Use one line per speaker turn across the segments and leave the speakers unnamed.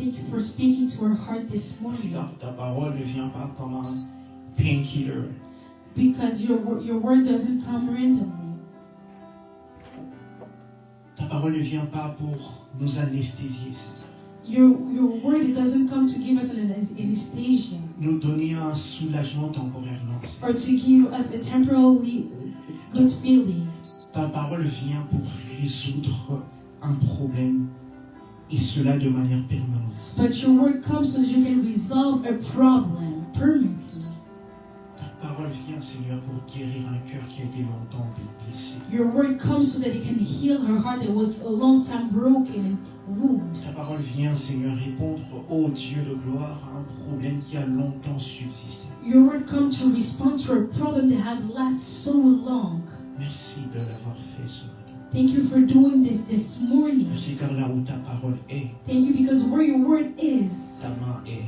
thank you for speaking to our heart this
Merci
morning.
car ta parole ne vient pas comme un painkiller.
Because your word doesn't come randomly.
Ta parole ne vient pas pour nous anesthésier, Seigneur.
Your word, it doesn't come to give us an anesthesia
Nous donner un soulagement temporairement, Seigneur.
or to give us a temporarily good feeling.
Ta parole vient pour résoudre un problème et cela de manière permanente.
But your word comes so that you can resolve a problem permanently.
Ta parole vient, Seigneur, pour guérir un cœur qui a été longtemps blessé.
Your word comes so that it can heal her heart that was a long time broken and wounded.
Ta parole vient, Seigneur, répondre, ô Dieu de gloire, à un problème qui a longtemps subsisté.
Your word comes to respond to a problem that has lasted so long.
Merci de l'avoir fait ce matin.
Thank you for doing this morning.
Merci car là où ta parole est,
Thank you because where your word is,
ta main est.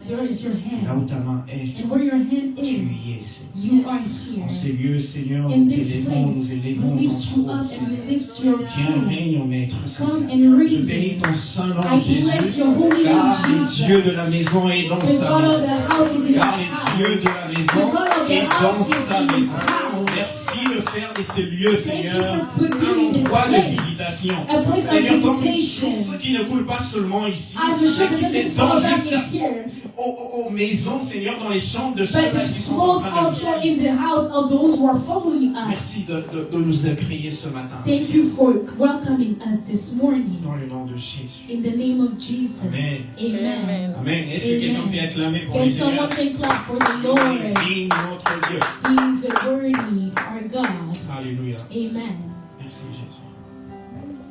there is your
Là où ta
hand.
main est,
And where your hand
tu
is,
y es, Seigneur.
you are here.
En ces lieux, Seigneur,
In
nous
this
élevons,
place,
nous
we
élevons
lift you
ton
up
trône,
and we
Seigneur.
lift your
Viens,
throne.
règne, Maître,
Come
Seigneur.
and
Je
reign.
bénis ton saint nom,
I bless
Jésus,
your holy
car
name,
le
Jesus.
Dieu de la maison est dans
The
sa
God of
maison.
the house is in
Car
his
le Dieu
house.
de la maison
The God of the
est dans
house is
sa
in his
maison.
house.
Merci de faire de ces lieux,
Thank you
Seigneur,
for putting
un
this
endroit de
place,
visitation.
a place of
Seigneur, comme une
visitation.
source qui ne coule pas seulement ici,
As your
mais
shepherd
qui
doesn't fall
s'étend
down
jusqu'à
is here,
aux maisons, Seigneur, dans les chambres de
but
ceux-là
it
qui sont en
flows
train de
also
nous
in the house of those who are following us.
Merci de nous accueillir ce matin.
Thank you for welcoming us this morning.
Dans le nom de Jésus.
In the name of Jesus.
Amen.
Amen.
Amen. Est-ce que
Amen.
quelqu'un peut acclamer pour
Can
le Seigneur?
someone can clap for the
Il est
Lord?
digne, notre Dieu.
He is worthy, our God.
Alléluia.
Amen.
Merci Jésus.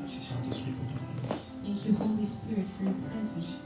Merci Saint-Esprit pour ta présence.
Thank you, Holy Spirit, for your presence.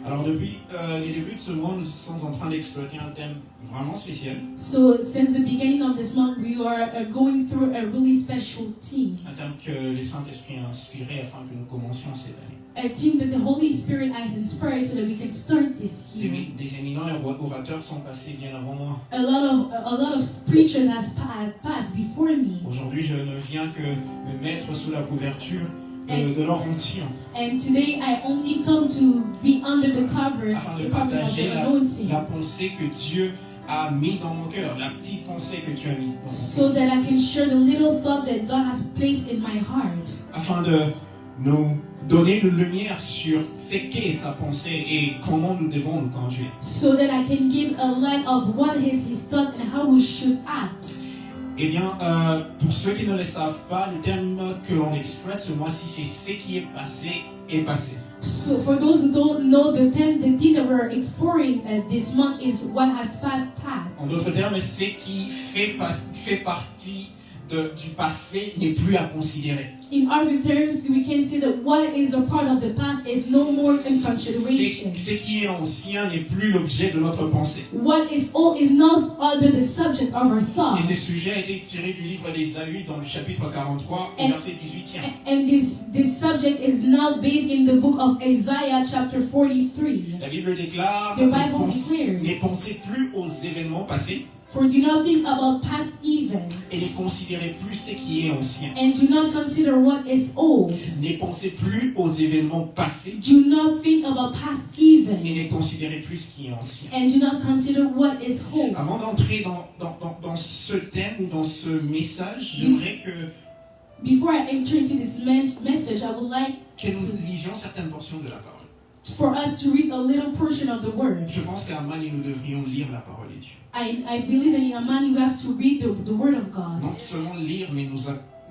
Alors depuis les débuts de ce mois, nous sommes en train d'exploiter un thème vraiment spécial.
So, since the beginning of this month, we are going through a really special theme.
Un thème que le Saint-Esprit a inspiré afin que nous commencions cette année.
A theme that the Holy Spirit has inspired so that we can start this year.
Des éminents orateurs sont passés bien avant moi.
A lot of preachers has passed before me.
Aujourd'hui, je ne viens que me mettre sous la couverture de leur onction,
And today I only come to be under the cover,
afin de
the cover of
partager
the anointing,
la pensée que Dieu a mis dans mon cœur, la petite pensée que tu as mis dans mon
so
cœur,
that I can share the little thought that God has placed in my heart,
afin de nous donner une lumière sur ce qu'est sa pensée et comment nous devons nous conduire.
so that I can give a light of what is His thought and how we should act.
Eh bien, pour ceux qui ne le savent pas, le terme que l'on exploite ce mois-ci, c'est ce qui est passé.
So for those who don't know, the theme that we're exploring this month is what has passed.
En d'autres termes, ce qui fait partie du passé n'est plus à considérer.
In other terms, we can say that what is a part of the past is no more in consideration.
Ce qui est ancien n'est plus l'objet de notre pensée.
What is old is not under the subject of our
Et
thoughts.
ce sujet a été tiré du livre d'Ésaïe dans le chapitre 43, au verset 18.
And this subject is now based in the book of Isaiah chapter 43.
La Bible déclare
The Bible declares,
ne pensez plus aux événements passés
for do not think about past events,
et ne considérez plus ce qui est ancien.
and do not consider what is old.
Ne pensez plus aux événements passés
Do not think about past
et
events,
ne considérez plus ce qui est ancien.
and do not consider what is old.
Avant d'entrer dans ce thème, dans ce message, j'aimerais
Before I enter into this message, I would like
que nous lisions certaines portions de la parole.
for us to read a little portion of the word.
Je pense qu'à Amani, nous devrions lire la parole de Dieu.
I believe that in Amani we have to read the word of God.
Non seulement lire, mais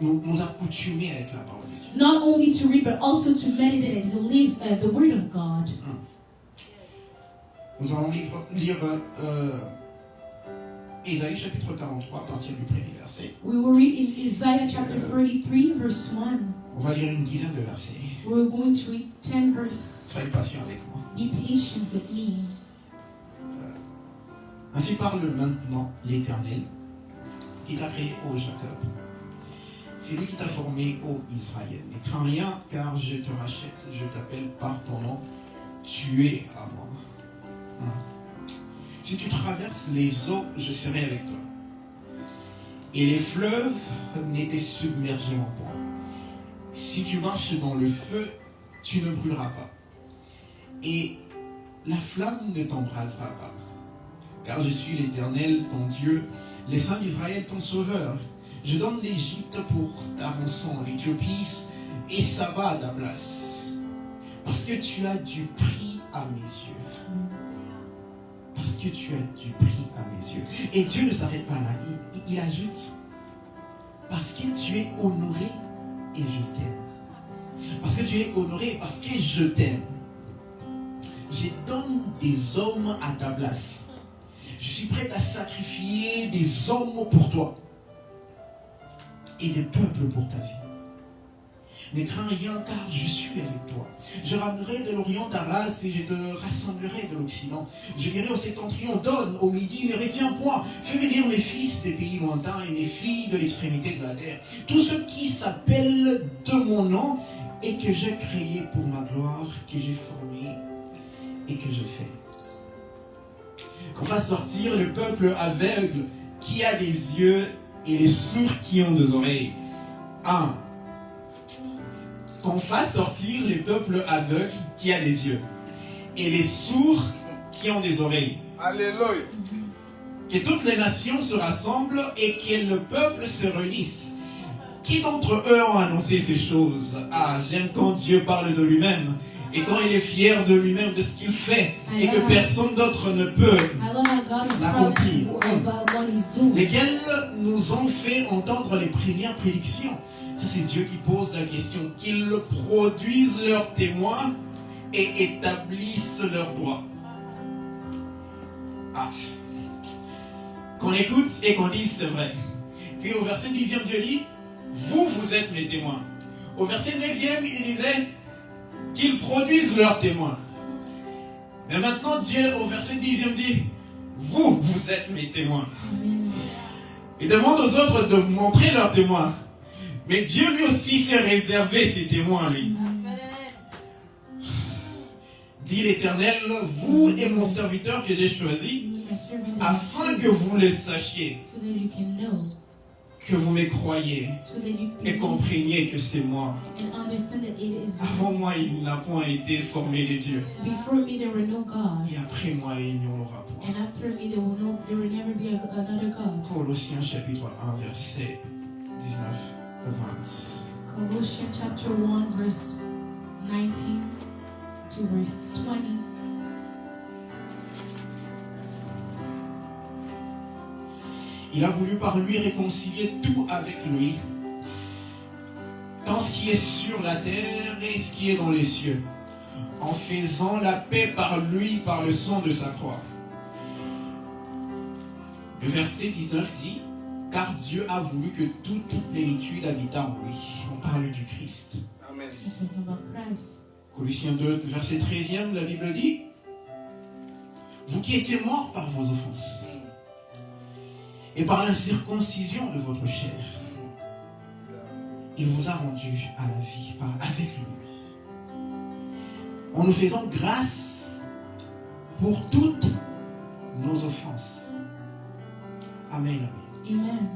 nous accoutumer avec la parole de Dieu.
Not only to read, but also to meditate and to live the word of God.
Nous allons lire Ésaïe chapitre 43 à partir du premier verset.
We will read in Isaiah chapter 43, verse 1.
On va lire une dizaine de versets.
We're going to read 10 verses.
Soyez patient avec moi.
Be patient with me.
Ainsi parle maintenant l'Éternel, qui t'a créé, ô Jacob. C'est lui qui t'a formé, ô Israël. Ne crains rien, car je te rachète, je t'appelle par ton nom, tu es à moi. Si tu traverses les eaux, je serai avec toi. Et les fleuves ne te submergeront point. Si tu marches dans le feu, tu ne brûleras pas. Et la flamme ne t'embrasera pas. Car je suis l'Éternel, ton Dieu, les saints d'Israël, ton sauveur. Je donne l'Égypte pour ta rançon, l'Éthiopie et Saba ta place. Parce que tu as du prix à mes yeux. Parce que tu as du prix à mes yeux. Et Dieu ne s'arrête pas là. Il ajoute, parce que tu es honoré et je t'aime. Parce que tu es honoré, parce que je t'aime. Je donne des hommes à ta place. Je suis prêt à sacrifier des hommes pour toi. Et des peuples pour ta vie. Ne crains rien car je suis avec toi. Je ramènerai de l'Orient ta race et je te rassemblerai de l'Occident. Je dirai au septentrion, donne, au midi, ne retiens point. Fais venir mes fils des pays lointains et mes filles de l'extrémité de la terre. Tous ceux qui s'appellent de mon nom et que j'ai créé pour ma gloire, que j'ai formé et que je fais. Qu'on fasse sortir le peuple aveugle qui a des yeux et les sourds qui ont des oreilles. 1. Qu'on fasse sortir les peuples aveugles qui ont des yeux et les sourds qui ont des oreilles.
Alléluia.
Que toutes les nations se rassemblent et que le peuple se réunisse. Qui d'entre eux ont annoncé ces choses? Ah, j'aime quand Dieu parle de lui-même et quand il est fier de lui-même, de ce qu'il fait et que personne d'autre ne peut l'accomplir. Lesquels nous ont fait entendre les premières prédictions. Ça, c'est Dieu qui pose la question. Qu'ils produisent leurs témoins et établissent leurs droits. Ah. Qu'on écoute et qu'on dise c'est vrai. Puis au verset 10e, Dieu dit, vous êtes mes témoins. Au verset 9e, il disait qu'ils produisent leurs témoins. Mais maintenant, Dieu, au verset 10e, dit, vous êtes mes témoins. Il demande aux autres de montrer leurs témoins. Mais Dieu lui aussi s'est réservé ses témoins, lui. Dit l'Éternel, vous et mon serviteur que j'ai choisi, afin que vous le sachiez, que vous me croyez et compreniez que c'est moi. Avant moi, il n'a point été formé de Dieu. Et après moi, il n'y en aura point. Colossiens chapitre 1, verset 19 à 20.
Colossians chapter 1 verse 19 to verse 20.
Il a voulu par lui réconcilier tout avec lui, tant ce qui est sur la terre et ce qui est dans les cieux, en faisant la paix par lui, par le sang de sa croix. Le verset 19 dit, car Dieu a voulu que toute plénitude habitât en lui. On parle du Christ.
Amen.
Colossiens 2, verset 13e, la Bible dit, vous qui étiez morts par vos offenses et par la circoncision de votre chair, il vous a rendu à la vie avec lui, en nous faisant grâce pour toutes nos offenses. Amen.
Amen.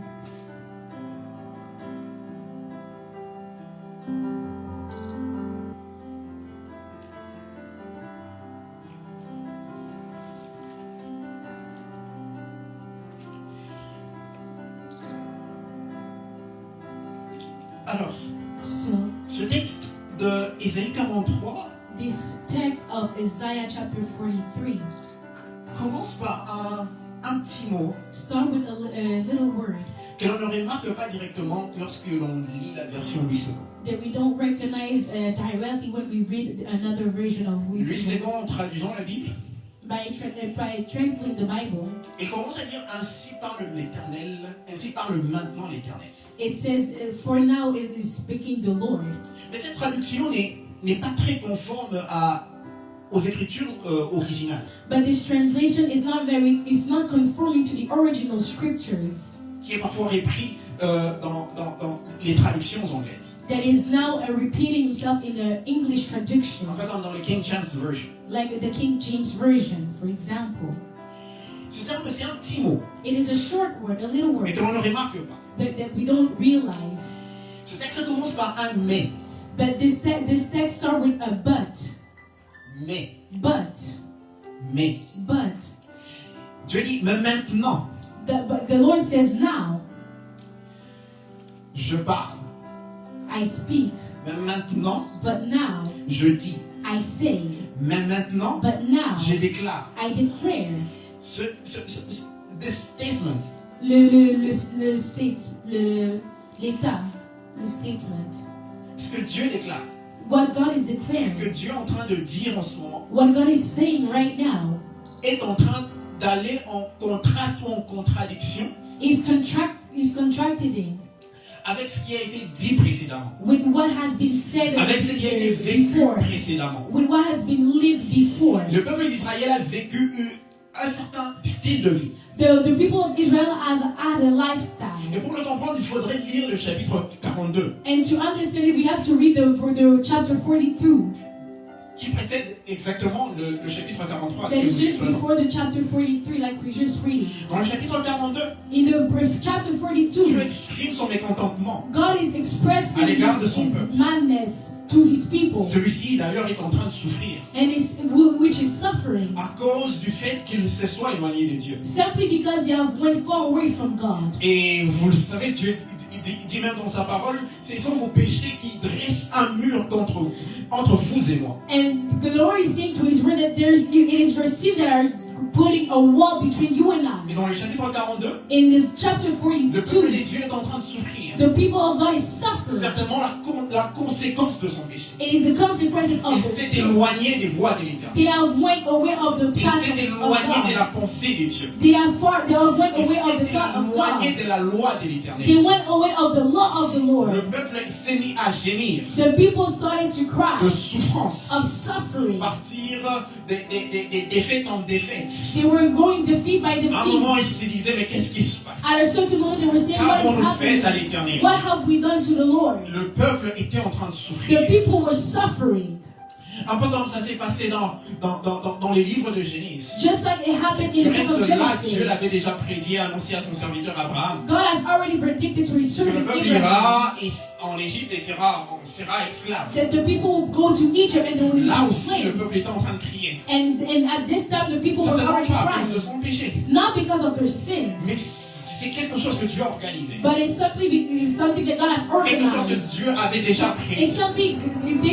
Alors, ce texte de Isaïe 43,
this text of Isaiah chapter 43
commence par un petit mot
start with a little word
que l'on ne remarque pas directement lorsque l'on lit la version Louis II.
that we don't recognize directly when we read another version of
Louis
wisdom.
II, en traduisant la Bible,
By translating the Bible,
il commence à dire ainsi parle l'Éternel, ainsi parle maintenant l'Éternel.
it says, for now it is speaking the Lord.
Mais cette traduction n'est pas très conforme aux écritures originales,
But this translation is not conforming to the original scriptures
qui est parfois repris dans les traductions anglaises.
that is now repeating himself in the English traduction,
En fait, comme dans le King James Version.
like the King James Version, for example.
Ce terme, c'est un petit mot,
It is a short word, a little
mais
word,
que l'on ne remarque pas.
but that we don't realize.
Ce texte commence par un mais.
But this text starts start with a but.
Mais. Dieu dit, mais maintenant,
But the Lord says, now
je parle.
I speak.
Mais maintenant,
But now
je dis.
I say.
Mais maintenant,
But now
je déclare.
I declare.
This statement,
L'état, le statement.
ce que Dieu déclare,
What God is
ce que
declaring,
Dieu est en train de dire en ce moment,
what God is saying right now,
est en train d'aller en contraste ou en contradiction
is contracting
avec ce qui a été dit précédemment,
with what has been said
avec ce qui a été vécu
before,
précédemment.
with what has been lived before.
Le peuple d'Israël a vécu un certain style de vie.
The people of Israel have had a lifestyle.
Et pour le comprendre, il faudrait lire le chapitre 42,
And to understand it, we have to read the chapter 42.
qui précède exactement le chapitre 43.
That is just before the chapter 43, like we just read.
Dans le chapitre 42,
In the chapter 42,
Dieu exprime son mécontentement.
God is expressing
À l'égard de son
his
peuple.
madness to his people,
Celui-ci, d'ailleurs, est en train de souffrir
which is suffering,
à cause du fait qu'il se soit éloigné de Dieu.
simply because they have went far away from God.
Et vous le savez, Dieu dit même dans sa parole, ce sont vos péchés qui dressent un mur entre vous et moi.
And the Lord is saying to his word that it is your sin that are putting a wall between you and I.
Et dans le chapitre 42,
In the chapter
le peuple
42,
des dieux est en train de souffrir.
the people of God is suffering.
Certainement la conséquence de son péché.
It is the consequences
Il
of
s'est
the sin.
éloigné des voies de l'éternel.
They have went away of the
Il
path
s'est
of
éloigné de la
God.
pensée des dieux.
They have went
Il
away
s'est
of the thought of
éloigné
God.
de la loi de
They
l'éternel.
went away of the law of the
Le
Lord.
peuple s'est mis à gémir
The people started to
de
cry
souffrance,
of suffering.
partir des défaites en défaites.
They were going defeat by
À un moment,
defeat.
ils se disaient, mais qu'est-ce qui se passe?
At a certain moment, they were saying, what is
Qu'avons-nous fait à
happening?
l'éternel?
What have we done to the Lord?
Le peuple était en train de
The
souffrir.
people were suffering,
Un peu comme ça s'est passé dans les livres de Genèse.
just like it happened
Du
in the book
reste
of
là, Dieu
Genesis.
l'avait déjà prédit, annoncé à son serviteur Abraham.
God has already predicted to his
Que le
servant
peuple
Abraham
ira en Égypte et sera esclave.
that the people will go to Egypt and they will
Là
be
aussi, le
slaves.
peuple était en train de crier.
And at this time, the people were
Certainement
already
pas à cause de
crying,
son péché,
not because of their sin,
mais c'est quelque chose que Dieu a organisé.
but it's something that God has
Quelque chose que
organized.
Dieu avait déjà prédit.
It's something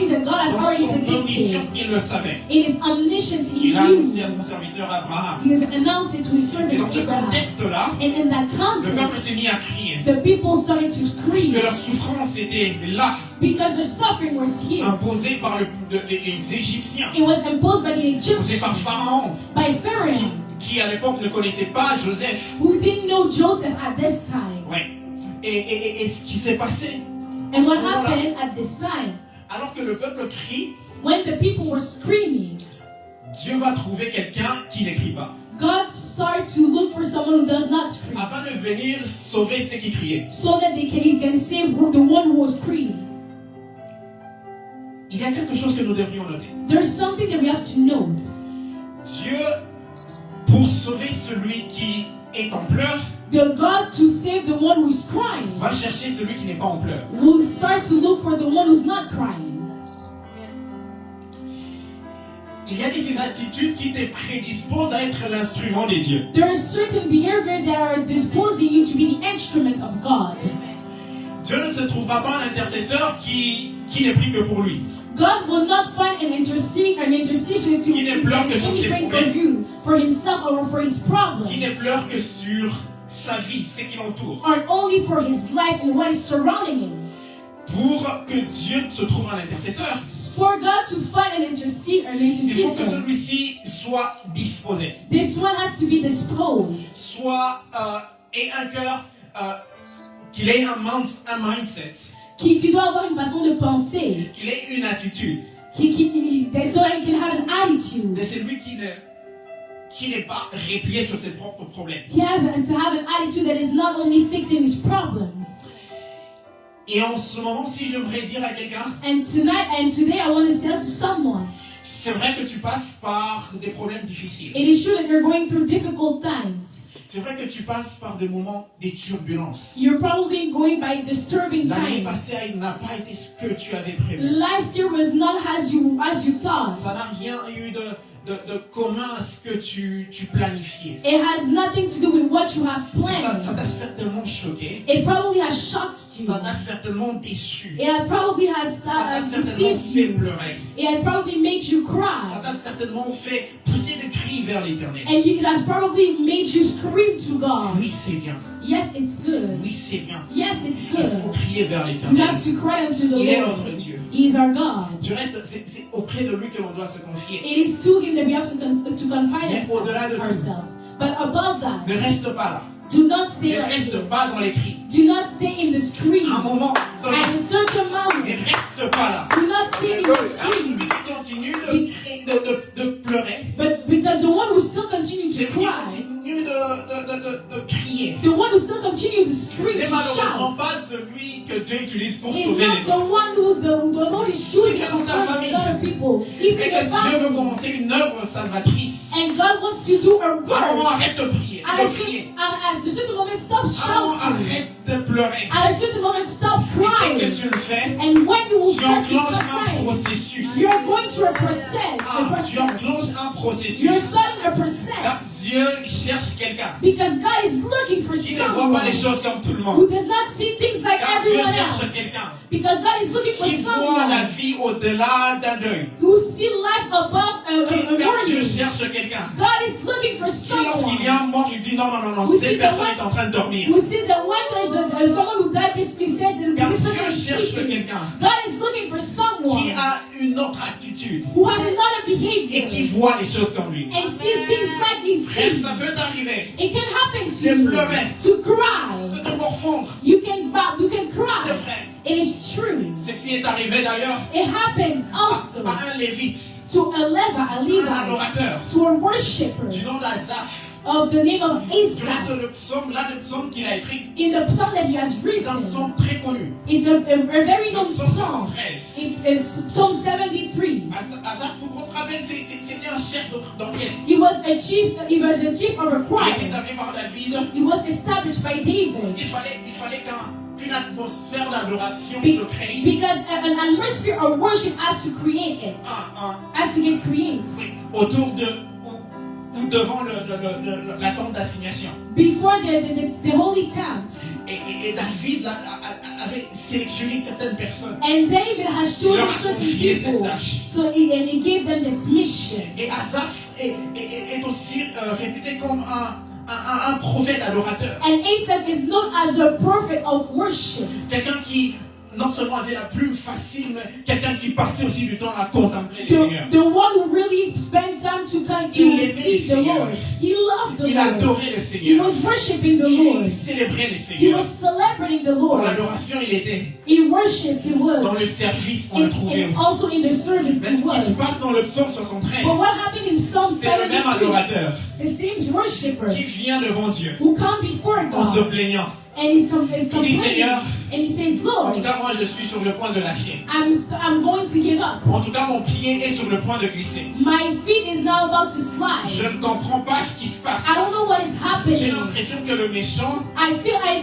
that God has
Dans
already
son
predicted.
omniscience, il le savait.
In his omniscience, he
Il a
knew.
annoncé à son serviteur Abraham.
He has announced it to his servant
Et dans ce
Abraham.
contexte-là,
And in that
le peuple
context,
s'est mis à crier.
the people started to
Parce que
scream
leur souffrance était là,
because the suffering was here.
imposée par les Égyptiens,
It was imposed by the
imposée par
Egyptians,
Pharaon,
by Pharaoh,
qui à l'époque ne connaissait pas Joseph.
who didn't know Joseph at this time.
Ouais. Et ce qui s'est passé,
And what
à ce moment-là,
happened at this time,
alors que le peuple crie,
when the people were screaming,
Dieu va trouver quelqu'un qui ne crie pas,
God started to look for someone who does not scream,
afin de venir sauver ceux qui criaient.
so that he can save the one who was screaming.
Il y a quelque chose que nous devrions noter.
There's something that we have to know.
Dieu, pour sauver celui qui est en pleurs,
The God to save the one who's crying
va chercher celui qui n'est pas en pleurs.
will start to look for the one who's not crying.
Il y a ces attitudes qui te prédisposent à être l'instrument de Dieu.
There are certain behaviors that are disposing you to be the instrument of God.
Dieu ne se trouvera pas un intercesseur qui ne prie que pour lui.
God will not find an intercession to
Qui ne pleure que sur ses
pray for
problèmes.
you, for himself or for his problems,
Qui ne pleure que sur sa vie, ce qui l'entoure.
or only for his life and what is surrounding him.
Pour que Dieu se trouve un intercesseur,
For God to find an intercessor,
il faut que celui-ci soit disposé,
this one has to be disposed,
soit ait un cœur, qu'il ait un mindset,
qui doit avoir une façon de penser,
qu'il ait une attitude
so that he can have an attitude.
de celui qui n'est pas replié sur ses propres problèmes.
He has to have an attitude that is not only fixing his problems.
Et en ce moment, si j'aimerais dire à quelqu'un,
And today I want to tell to someone,
c'est vrai que tu passes par des problèmes difficiles.
it is true that you're going through difficult times.
C'est vrai que tu passes par des moments, des turbulences.
You're probably going by disturbing
L'année
times.
passée n'a pas été ce que tu avais prévu.
Last year was not as you thought.
Ça n'a rien eu de commun à ce que tu planifiais.
It has nothing to do with what you have
Ça
planned.
t'a certainement choqué.
It probably has shocked you.
Ça t'a certainement déçu.
It probably has
Ça t'a certainement
deceived
fait
you.
pleurer.
It has probably made you
Ça
cry.
t'a certainement fait pousser des cris vers l'éternel.
And it has probably made you scream to God.
Oui, c'est bien.
Yes, it's good.
Oui, c'est bien.
Yes, it's
Il faut
good.
crier vers
You
l'éternel.
have to cry unto the
Il est
Lord.
notre Dieu.
He is our God.
Du reste, c'est auprès de lui que l'on doit se confier.
It is to Him that we have to confide
Mais au-delà de tout,
ourselves. But above that,
ne reste pas là.
do not stay
Ne
like
reste
this.
pas dans les cris.
Do not stay in the scream.
À un moment donné,
At a certain
ne
moment,
reste pas là.
do not stay in the
Car
scream.
celui qui continue de pleurer,
But because the one who still continues
celui
to
qui
cry,
continue de crier,
the one who still continues to scream,
n'est
to
malheureusement
shout,
pas celui que Dieu utilise pour
is
sauver
not
les
the
autres.
one who's the Lord is choosing
C'est que
to
dans ta
serve
famille,
other people. If
Et
in
que
the
Dieu veut
family,
commencer une œuvre salvatrice.
and God wants to do a
À un moment,
work,
arrête de prier,
at a
de crier.
certain moment, stop
À un moment,
shouting.
arrête de pleurer.
At a certain moment, stop
Et dès que
crying.
tu le fais,
And when you will
tu
start to
enclenches
stop
un
crying,
processus.
you're going through a process.
Tu enclenches un
You're
processus.
starting a
Car
process.
Dieu cherche quelqu'un
Because God is looking for
qui ne voit
someone
pas les choses comme tout le
who
monde.
does not see things like
Car Dieu
everyone
cherche
else.
quelqu'un
Because God is looking for
qui voit la
someone
vie au-delà d'un deuil.
who see life above a
Car Dieu
morning.
cherche quelqu'un
God is looking for
qui, lorsqu'il
someone
vient mort, il dit non, non, non, non,
Who see
cette
the
personne
one-
est en train de dormir.
who sees that when there's someone who died, this says that
Car
this
Dieu
person is
cherche
sleeping.
quelqu'un
God is looking for
qui
someone
a une autre attitude
who has another
et
behavior
qui voit les choses comme lui.
and sees things like he
Frère,
sees.
ça peut t'arriver
It can happen
de
to you
pleurer,
to cry.
de te morfondre.
You can
C'est
cry.
vrai.
It is true.
Ceci est arrivé d'ailleurs
It happens also
à un lévite,
to a
un
Levite,
adorateur
to a worshipper
du nom d'Azaph.
of the name of
Du reste,
Asaph.
le psaume, l'un des psaumes qu'il a écrit,
In the psalm that he has
c'est un
written,
psaume très connu.
it's a very
Le
known
psaume
psalm.
73.
It's Psalm 73.
Azaph, pour votre rappel, c'était un chef d'orchestre.
He was a chief of a
Il était
choir.
établi par David.
He was established by
Parce
David
qu'il fallait qu'une atmosphère d'adoration
Be-
se crée.
because an atmosphere of worship has to create it, has to get created
Oui, autour de ou devant la tente d'assignation.
before the holy tent.
Et David avait sélectionné certaines personnes.
And David has
Il leur
chosen
a
certain
confié cette
people.
tâche.
So he gave them this mission.
Et Asaph est aussi réputé comme un prophète adorateur.
And Asaph is known as a prophet of worship.
Quelqu'un qui non seulement avait la plume facile, mais quelqu'un qui passait aussi du temps à contempler le Seigneur.
The one who really spent time to come to
Il aimait
see
le
the
Seigneur.
Lord. He loved the
Il
Lord.
adorait le
He
Seigneur.
was worshiping the
Il
Lord.
célébrait le
He
Seigneur.
was celebrating the
Pour
Lord.
l'adoration, il était.
In worship he was.
Dans le service, on le trouvait
And
aussi.
also in the service
Mais
he
ce qui se
was.
passe dans le psaume 73,
But what happened in Psalm
c'est le même
73?
adorateur
The same worshipper
qui vient devant Dieu
who come before
en se
God
plaignant.
and is complaining.
Seigneur,
And he says,
En
Lord,
tout cas, moi, je suis sur le point de lâcher.
I'm going to give up.
En tout cas, mon pied est sur le point de glisser.
My feet is now about to
Je
slide.
ne comprends pas ce qui se passe.
I don't know what is
J'ai
happening.
l'impression que le méchant
I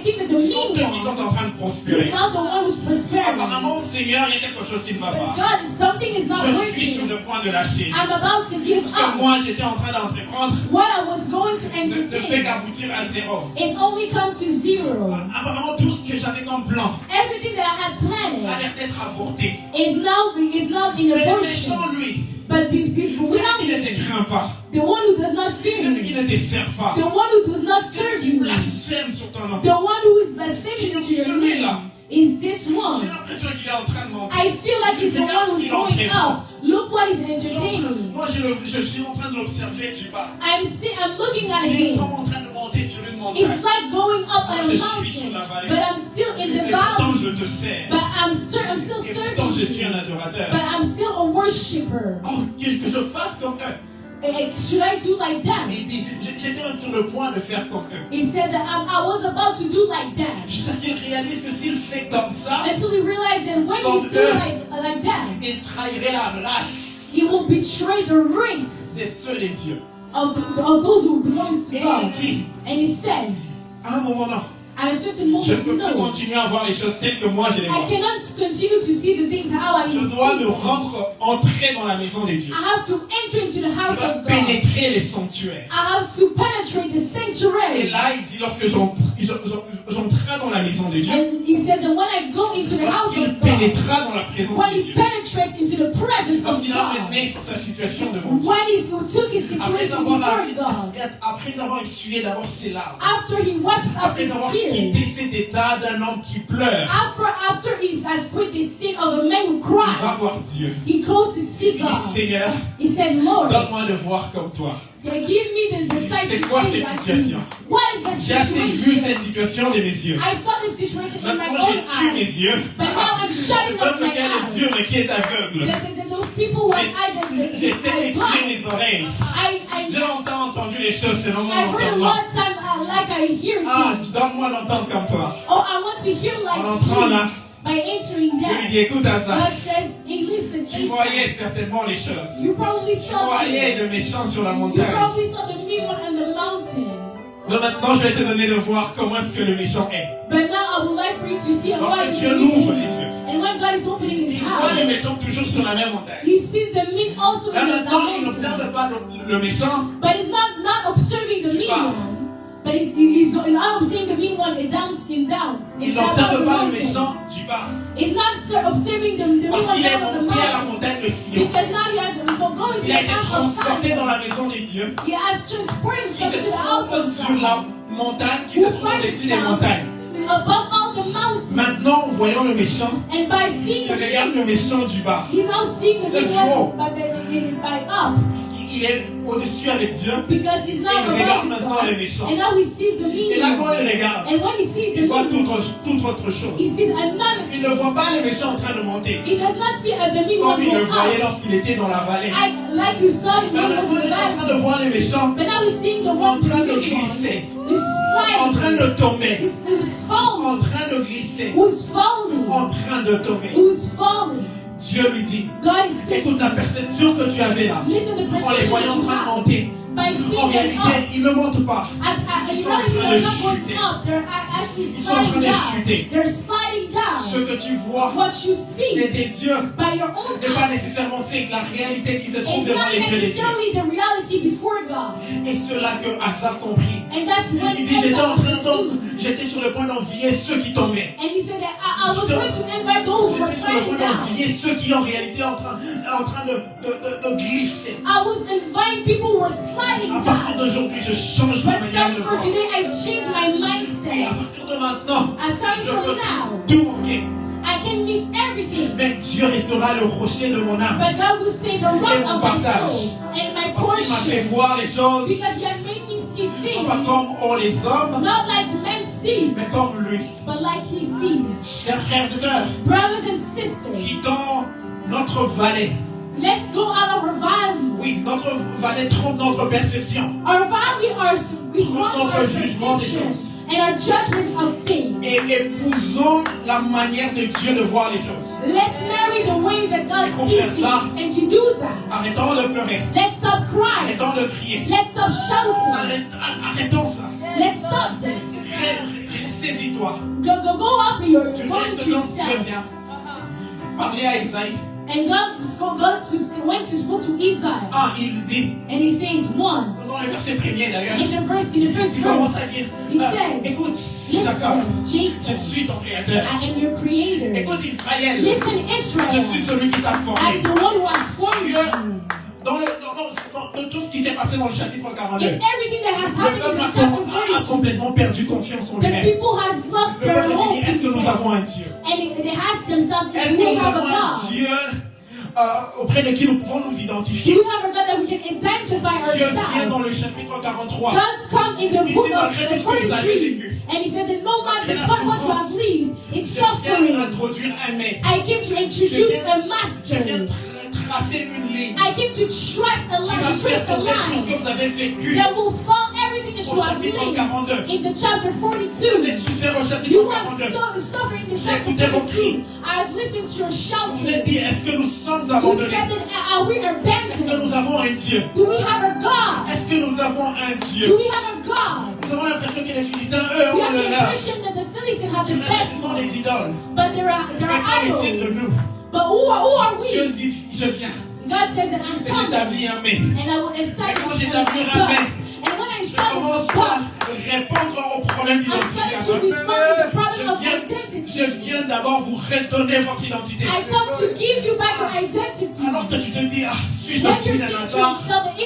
think that the
sont
mean
eux qui sont
one
en train de
is
prospérer.
now the one who's prospering.
Apparemment, Seigneur, il y a quelque chose qui ne va
But
pas.
God, something is not
Je suis sur
working.
le point de lâcher.
I'm about to give
Ce que
up.
moi, j'étais en train d'entreprendre
What I was going to
ne fait
entertain
qu'aboutir à zéro.
is only come to zero.
Apparemment, tout ce que j'avais comme plan
Everything that I had
a
planned
l'air d'être avorté.
is now in
Mais le
abortion.
méchant, lui,
But
celui
without
qui ne te craint pas,
the one who does not fear
celui qui
me,
ne te sert pas,
the one who does not serve
qui
you,
blasphème sur ton nom.
the one who is blaspheming to your
Celui-là.
name, is this
J'ai
one.
l'impression qu'il est en train de monter.
I feel like he's the one who's going up. Look what he's entertaining.
Moi, je suis en train de l'observer du bas.
I'm looking at
Il est
him.
comme en train de monter sur une montagne.
It's like going up a
Je suis sur la
mountain,
vallée.
but I'm still in
Et
the
pourtant,
valley.
je te sers.
But I'm still
Et pourtant, je suis
serving
un
you.
adorateur.
But I'm still a worshiper.
Oh, que je fasse comme eux.
Should I do like that?
Il dit, j'étais même sur le point de faire comme eux.
He said that I was about to do like that.
Jusqu'à ce qu'il réalise que s'il fait comme ça,
Until he realized that when he's doing like that,
il trahirait la race
he will betray the race
des ceux des dieux.
of those who belongs to
Et il
God.
dit,
And he says,
à un moment là,
at a certain
je ne peux
moment,
plus
no,
continuer à voir les choses telles que moi je les
I
vois.
cannot continue to see the things how I
Je
see
dois me
them.
entrer dans la maison de Dieu.
I have to enter into the
Je
house
dois
of God.
pénétrer les sanctuaires.
I have to penetrate the
Et
sanctuary.
là, il dit, lorsque j'entrerai dans la maison de Dieu,
And he said that when I go into the house
lorsqu'il
of God,
pénétrera dans la présence
when
de
he
Dieu,
penetrates into the presence of
lorsqu'il a
God,
mené sa situation devant Dieu,
when he took his
après
situation
avoir,
before God,
essuyé d'abord ses larmes,
after he wipes up
après
his
avoir
tears,
quitté cet état d'un homme qui pleure,
after he has put the state of a man who
il va
cries,
voir Dieu.
he goes to see
Il dit,
God.
Seigneur,
He said, Lord,
donne-moi de voir comme toi.
give me the sight
C'est
to
quoi
see
cette
like
situation?
you. What is that
J'ai assez vu cette
situation?
situation de mes yeux.
I saw this situation in my
Maintenant,
own
j'ai tué mes
eyes,
yeux.
but now I'm shutting
C'est
up
un
my
qui a les
eyes.
yeux, mais qui est aveugle.
Those people who have eyes that
J'essaie d'étudier mes oreilles.
I
J'ai longtemps entendu les choses selon mon
I've heard a
entendement.
lot of time like I hear
Ah,
things.
donne-moi d'entendre comme toi.
Oh, I want to hear like
En entrant là,
you by entering
je lui
that.
dis, écoute
God
Asaph,
says, hey, listen,
tu voyais certainement les choses.
you probably
Tu
saw
voyais
it.
le méchant sur la
You
montagne.
probably saw the mean one on the mountain.
Donc maintenant, je vais te donner de voir comment est-ce que le méchant est.
But now I would like for you to see what
Lorsque
is
Dieu
the
l'ouvre
mean.
les yeux,
And when God is opening his
il voit le
house,
méchant toujours sur la même montagne.
he sees the mean also
Là
in the
maintenant, il
mountain.
n'observe pas le méchant.
But he's not observing the mean
Ah.
one. But he's not observing the mean one down.
Il n'observe pas le méchant du bas.
He's not observing the mean
Parce
one
qu'il est
down on the
monté à la
mountain.
montagne de Sion.
Because now he has going to
Il a
the
été
house of
transporté dans
Zion.
la maison de Dieu.
He has transported
Il
himself
se
to the house
trouve
of
sur
God.
la montagne qui se trouve au-dessus des montagnes.
Above all the mountains.
Maintenant, en voyant le méchant,
And by seeing
il regarde
the
le méchant du bas.
he's now seeing the
Le
mean
duo.
one by up.
Puisqu'il est au-dessus avec Dieu.
Because he's now
Il regarde
above
maintenant
God.
le méchant.
And now he sees the
Et
mean
là, quand
one.
il regarde,
And when he sees the
il voit
mean
toute
one,
autre chose.
he sees another
Il ne voit pas le méchant en train de monter.
He does not see the mean
Comme
one
il
go
le voyait
up.
lorsqu'il était dans la vallée.
Like you saw him when he
Maintenant,
was in
il
the
est en train de
valley.
voir le méchant
But now he's seeing the
en
one
train de
who's
glisser,
sliding.
en train de tomber,
Who's falling.
en train de glisser,
Who's falling.
en train de tomber.
Who's falling.
Dieu lui dit,
God is saying,
écoute la perception que tu avais là,
listen to the
en les
perception
voyant
that
en
you
train de
have.
monter.
By
En
seeing them
réalité,
up.
ils ne montent pas.
In
Ils sont en
reality,
train
they're
de
not going
chuter.
up. They're actually
Ils sont en train
sliding
de
down.
chuter.
They're sliding
Ce
down.
que tu vois
What you
de
see
tes yeux
by your own
n'est pas
eyes
nécessairement c'est la réalité qui se trouve
is
devant
not
les yeux des cieux.
necessarily the reality before God.
Et c'est là que Asaph comprit.
And that's when
Il dit,
Ezra
j'étais sur le point d'envier ceux qui tombaient.
and he said that I was going to invite those who were
J'étais sur le
sliding
point
down.
d'envier ceux qui en réalité en train de glisser.
I was inviting people who were sliding
À partir
down.
d'aujourd'hui, je change ma
But
manière de
starting for
voir.
today, I changed my
Et à
mindset.
partir de maintenant,
I'm starting
je
from
peux
now.
tout manquer.
I can miss everything.
Mais Dieu restera le rocher de mon âme.
But God will say the rock
mon
of my
partage.
soul and my
Parce qu'il m'a fait
portion.
voir les choses,
Because He has made me see
non
things
pas comme ont les hommes,
not like men see,
mais comme lui.
but like He sees.
Chers frères et sœurs,
Brothers and sisters,
quittons notre vallée.
let's go out of our valley.
Oui, notre vallée trompe notre perception.
Our valley is wrong
Notre
our
jugement des
perception
choses.
and our judgment of things.
Et épousons la manière de Dieu de voir les choses.
Let's marry the way that God
Et pour
sees
faire ça,
things. And to do that,
Arrêtons de pleurer.
let's stop crying.
Arrêtons de crier.
Let's stop shouting.
Arrêtons ça.
Let's stop this.
Saisis-toi.
Go up in your
Tu
go
restes
to
quand Dieu
yourself.
vient. Parlez à Isaïe.
And God went to spoke to Isaiah,
Ah, il dit,
and He says one
dans le verset premier d'ailleurs,
in the first
il commence
verse.
à dire,
He says,
écoute, Jacob,
Listen,
je
Jacob,
suis ton créateur.
I am your creator.
Écoute Israël,
Listen,
je suis
Israel,
celui qui t'a
I'm
formé.
the one who has formed
Dieu,
you.
dans tout ce qui s'est passé dans le chapitre 42,
In everything that has
le
happened
peuple
in
a
the chapter 40,
complètement perdu confiance en
the
lui-même.
people has lost
Le
their
peuple s'est
hope
dit, est-ce que
in
nous
them.
avons un Dieu?
And they ask themselves,
Est-ce
do
que
we
nous
have a
avons un
God?
Dieu auprès de qui nous pouvons nous
Do
identifier?
we have a God that we can identify
Dieu vient dans
ourselves?
le chapitre 43.
God's come in the
Il
book
dit,
of
malgré tout ce que vous avez
43,
vécu,
and He said that no man
malgré la
despite what you
souffrance,
have lived in
je viens
suffering.
introduire un maître.
I came to introduce a
Je viens
master.
tracer une ligne
I came to trust a
qui va
line, to
faire
trust a
tomber tout ce
line
que vous avez vécu.
that will fall everything that that you have
chapitre
lived
42.
in the chapter
J'ai
42.
souffert au chapitre
You have
42.
suffered in the
J'ai
chapter
écouté vos
42. I have listened to your
Vous vous êtes
shouting.
dit, est-ce que nous sommes
You
abandonnés?
said that we are
Est-ce que nous
abandoned.
avons un Dieu?
Do we have a God?
Est-ce que nous avons un
Do
Dieu?
we have a God?
Nous avons l'impression que les Philistins, eux,
We
ont
have
le
the
leur.
impression that the Philistines have the
Ce
best
sont
one,
des idoles.
but there are
Mais qu'en est-il de
idols.
nous?
But who are
Dieu
we?
dit, je viens
God says that I'm
et
coming,
j'établis un mais.
and I will establish my bus. And when I
Je
establish
commence
the
par
bus,
répondre au problème
I'm starting
d'identification.
to respond to the problem of
Je
identity.
viens d'abord vous redonner votre identité.
I come to give you back your identity.
Alors que tu te dis, suis-je
When
fils
you're
d'un
saying to
hasard?
yourself that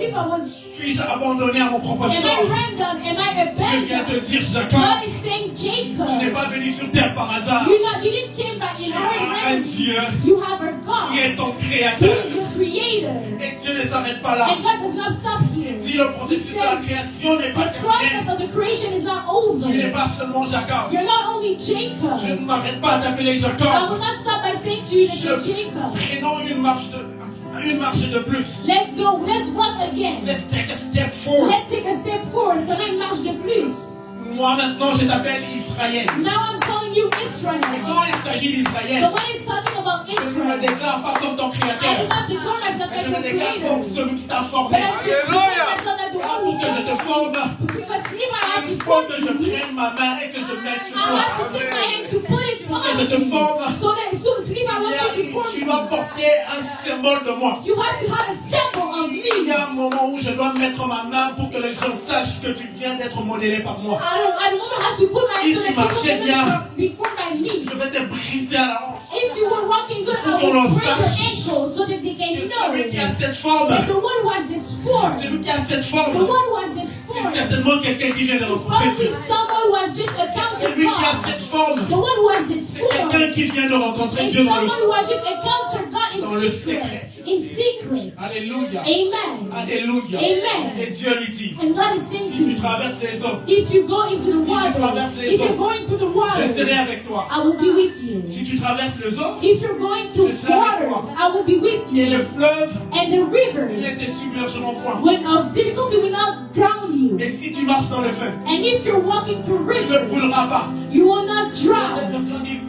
if I was,
Suis-je abandonné à mon propre
am I
sort?
random? Am I
Je viens
abandoned?
te dire, Jacob,
God is saying,
tu n'es
Jacob,
pas venu sur terre par hasard.
you didn't came back in
Tu as un
our
Dieu
You have a
qui
God
est ton
who
créateur.
is your creator.
Et Dieu ne s'arrête pas là.
And God does not stop here.
Si le processus de la création n'est pas
The
terminé,
process of the creation is not over.
tu n'es pas seulement Jacob.
You're not only
Je
Jacob.
ne m'arrête pas d'appeler
I
Jacob.
will not stop by saying to you that you're Jacob.
Prenons une marche de plus.
Let's go. Let's walk again.
Let's take a step forward.
Let's take a step forward. Prenons une marche de plus.
Moi maintenant je t'appelle Israël.
Now I'm calling you
Et
Israel.
quand il s'agit d'Israël,
But when it's talking about
je ne me
Israel,
déclare pas comme ton
I do
créateur.
not declare myself
Mais
as
je
your
me déclare
creator.
comme celui qui t'a
But
formé.
I declare myself as the
Car
one
pour
who
que je te
formed
forme,
me. Because if I have
il
to
faut
form
que je
you,
prenne ma main et que je mette sur
I
toi.
have to take my hand to put it
Pour que je te
on.
forme,
So that if I want you to
tu
form
dois
me,
porter un symbole de moi.
you have to have a symbol of
Il
me.
y a un moment où je dois mettre ma main pour que les gens sachent que tu viens d'être modélé par moi.
I don't know how to put my
Si
hand so
tu
that
marchais
people
bien,
can be formed by me.
Je vais te briser à la honte.
If you were walking good, I
Pour qu'on
will
le
break your
sache.
ankles so that they can
Que
know
celui qui a
that
cette forme,
the one who has this form,
celui qui a cette
the
forme,
one who has this
c'est
form,
certainement quelqu'un qui vient de
is
rencontrer
probably
Dieu.
someone who has just encountered
Celui qui a
God.
cette forme,
The one who has this
c'est
form
quelqu'un qui vient de rencontrer
is
Dieu dans
someone
le
who has just encountered God
Dans le
in secret.
secret.
In secret.
Alléluia.
Amen.
Alléluia.
Amen.
Et Dieu lui dit,
And God is saying
si
to
tu
you,
traverses les eaux,
if you go into the
Si tu traverses
water,
les
if
eaux,
you're going through the
je
water,
serai avec toi.
I will be with you.
Si tu traverses les eaux,
If you're going through
Je serai avec
waters, I will be with
et
you.
le fleuve,
And the
il
rivers
ne te submergeront point.
when of difficulty will not drown you.
Et si tu marches dans le feu,
And if you're walking through
tu ne
rivers,
brûleras pas.
you will not
Certaines
drown.
personnes disent,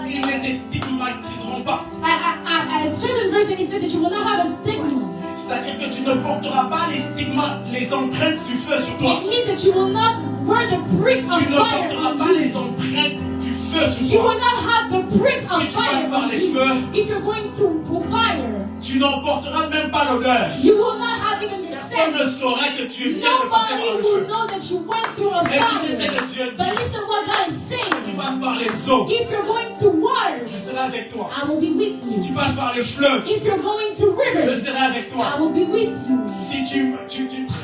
ils ne te stigmatiseront pas.
Certain version it said that you will not have a stigma.
C'est-à-dire que tu ne porteras pas les stigmates, les empreintes du feu sur toi.
It means that you will not wear the pricks of
Tu ne
fire
porteras
on
pas
you.
les empreintes du feu sur
You
toi.
will not have the pricks
Si
of
tu passes
fire
par
on
les
you.
feux,
If you're going through fire,
Tu n'en porteras même pas l'odeur.
you will not have even the
Personne ne
scent.
saura que tu viens de passer
Nobody
par le
will
feu.
know that you went through a
Mais écoutez ce
fire.
que Dieu
But
dit.
listen what God is
Tu
saying.
passes par les eaux,
If you're going through water,
je serai avec toi.
I will be with
Si
you.
tu passes par les fleuves,
If you're going through
je
rivers,
serai avec toi.
I will be with you.
Si tu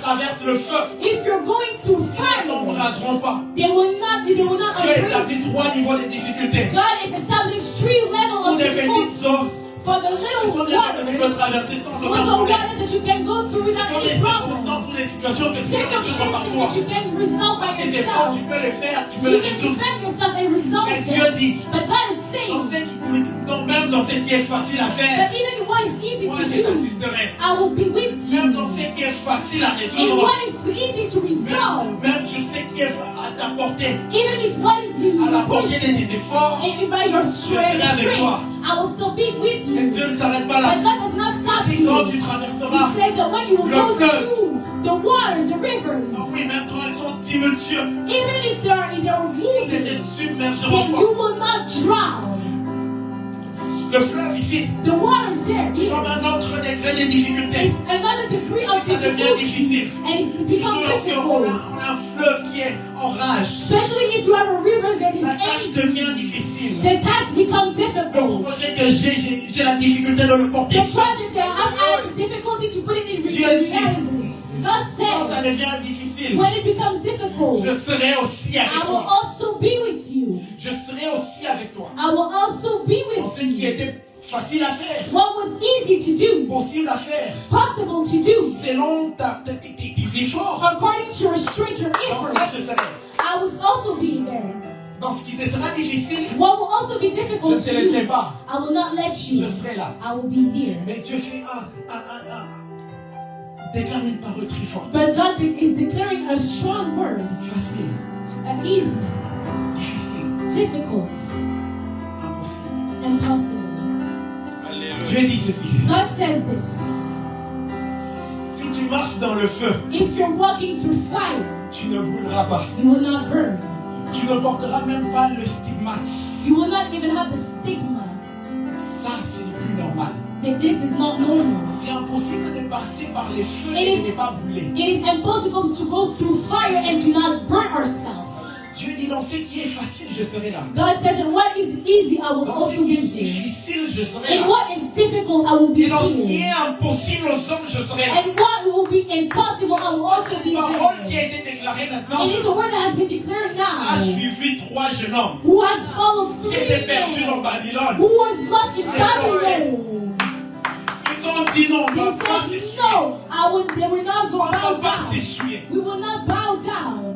traverses le feu,
If you're going through
ils ne
fire,
t'embraseront pas.
they will not
Dieu
embrace.
établit 3 niveaux de difficulté.
God has established 3 levels
Pour
of
des
difficulty.
petites eaux,
For the
ce sont
little
des eaux que tu peux
waters,
traverser sans
those
aucun
are
problème.
water that you can go through
Ce
without
sont des
any problem.
circonstances ou des situations que tu peux résoudre par
Circumstances
toi.
that you can resolve by
Tes efforts,
yourself.
tu peux les faire, tu peux
You
les
can
résoudre.
defend yourself and resolve
Mais Dieu
them.
dit,
But God is
dans
saying
même dans ce qui est facile à faire,
that even what is easy
moi
to
je
do,
t'assisterai.
I will be with
Même dans
you.
ce qui est facile à
And
résoudre,
what is easy to resolve,
même sur ce qui est à ta portée,
even if what is in
à la
your
portée de
push,
tes efforts,
and by your
serai avec
strength,
toi.
I will still be with
et
you.
Dieu ne s'arrête pas là.
But God does not stop
Et quand
you.
tu
He
traverseras,
said that when you will
Le
go
fleuve.
through the waters, the rivers,
oh oui, même quand elles sont tumultueuses,
even if they're
ils ne
moving,
te submergeront
then
pas.
you will not drown.
Le fleuve ici,
The water is there.
c'est comme un autre degré de difficulté.
It's another degree of
Ça devient
difficulty,
difficile.
and it
Surtout
becomes
lorsqu'on
difficult.
a un fleuve qui est en rage.
Especially if you have a river that is
La tâche
angry,
devient difficile.
the task becomes
Le
difficult.
projet que j'ai la difficulté de le porter
The
seul.
project that I have difficulty to put it in
Dieu
reality. God
Quand ça
says,
devient difficile,
when it becomes difficult,
je serai aussi
I
avec
will
toi.
also be with you.
Je serai aussi avec toi.
I will also be
Dans
with
ce qui
you.
était facile à faire,
What was easy to do,
possible à faire,
possible to do,
selon tes efforts.
according to your strength, your
Dans ça,
efforts,
je serai.
I will also be there.
Dans ce qui te sera difficile,
What will also be
je
difficult
ne te
to
laisserai
you,
pas.
I will not let
Je
you.
serai là.
I will be there.
Mais Dieu fait déclare une parole très forte.
But God is declaring a strong word.
Facile,
Easy,
difficile,
difficult,
impossible.
impossible.
Dieu dit ceci.
God says this.
Si tu marches dans le feu,
If you're walking through fire,
tu ne brûleras pas.
you will not burn.
Tu ne porteras même pas le stigmate.
You will not even have the stigma
Ça, ce n'est plus normal.
that this is not normal.
C'est impossible de passer par les feux
It
et
is-
de ne pas brûler.
It is impossible to go through fire and to not burn ourselves.
Dieu dit dans ce qui est facile, je serai là.
God says that what is easy, I will
Dans ce
also
qui
be
est
here.
difficile, je serai
And
là.
what is difficult, I will be
Et dans ce qui
here.
est impossible aux hommes, je serai là.
And what will be impossible, I will also be
Une parole qui
there.
a été déclarée maintenant
It is a word that has been declared
a
now.
suivi 3 jeunes hommes
Who has followed
qui
3
étaient perdus dans
men
Babylone.
who was lost in Babylon.
Ils ont dit non, on ne
They
va pas
said,
s'essuyer.
no, they will not
On
go
ne
bow
va pas
down.
s'essuyer.
We will not bow down.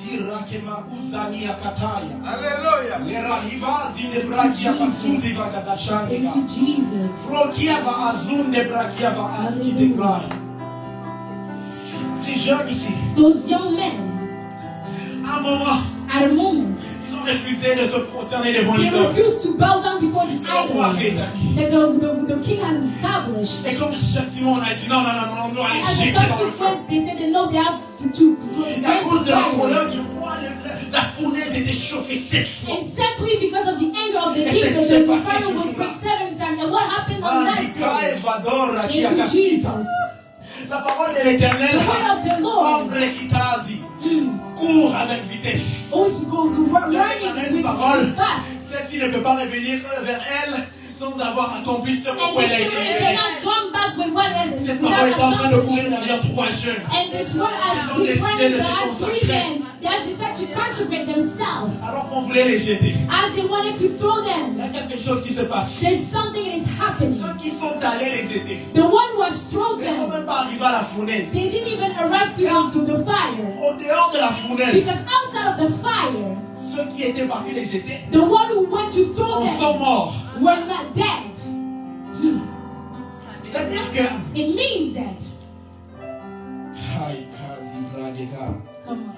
Sirakema usani akataya.
Alléluia.
Lerahiva zinebrakia basuzi vagadashanga.
Thank you, Jesus.
Frokia va azun nebrakia va askidegrai. Ces jeunes ici,
Those young men,
à un moment,
at a moment,
ils ont refusé de se prosterner devant
they
l'idole.
refused to bow down before the
Que le roi avait
idol
établi.
that the king has established.
Et comme châtiment, on a dit non, non, non, non, on doit aller
As a
jeter dans le feu.
consequence, they said that no, they have to
Et à cause de la
burn
colère
the
du roi, la fournaise était chauffée 7 fois.
And simply because of the anger of the
Et
king,
c'est-
the
c'est passé
fire
ce
was
jour-là.
burnt 7 times. And what happened on
Ah,
that
Mika
day?
et Vador,
Thank
qui
you,
a cassé.
Jesus.
La parole de l'Éternel,
The word of the Lord
Ombre Kitazi, court avec vitesse.
always go running with fast.
Celle-ci ne peut pas revenir vers elle sans avoir accompli ce
And
pourquoi
this
elle a été
spirit
révélée.
cannot come back with what has
Cette
without
parole est en train de courir
accomplishment.
derrière 3 jeunes.
And this word
Ils
has
ont
been
décidé
running
de se
as 3
consacrer.
men. They have decided to consecrate themselves
Alors qu'on voulait les jeter.
as they wanted to throw
Il y a
them.
quelque chose qui se passe.
There's something that is happening.
Ceux qui sont allés les jeter,
The one who has thrown
ils ne sont
them,
même pas arrivés à la fournaise.
they didn't even arrive to the fire.
Au dehors de la fournaise,
Because outside of the fire,
ceux qui étaient partis les jeter
the one who went to throw
en
them
sont morts.
were not dead.
C'est-à-dire que...
It means that.
Aïe, quasi, bradega.
Come on.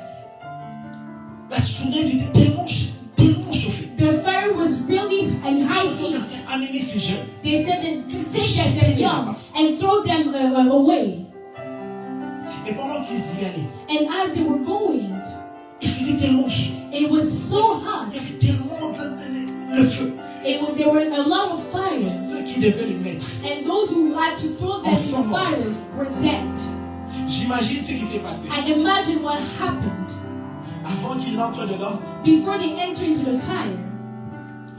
La fournaise était tellement chauffée.
The fire was really in high heat.
Amenez ces jeunes.
They said that could take them young and throw them away.
Et pendant qu'ils y allaient,
And as they were going,
il faisait tellement chaud.
it was so hot.
Il y avait tellement le feu.
There were a lot of fire.
Ceux qui devaient les mettre.
And those who had to throw them in the fire were dead.
J'imagine ce qui s'est passé.
And imagine what happened.
Avant qu'ils n'entrent dedans,
Before they enter into the fire,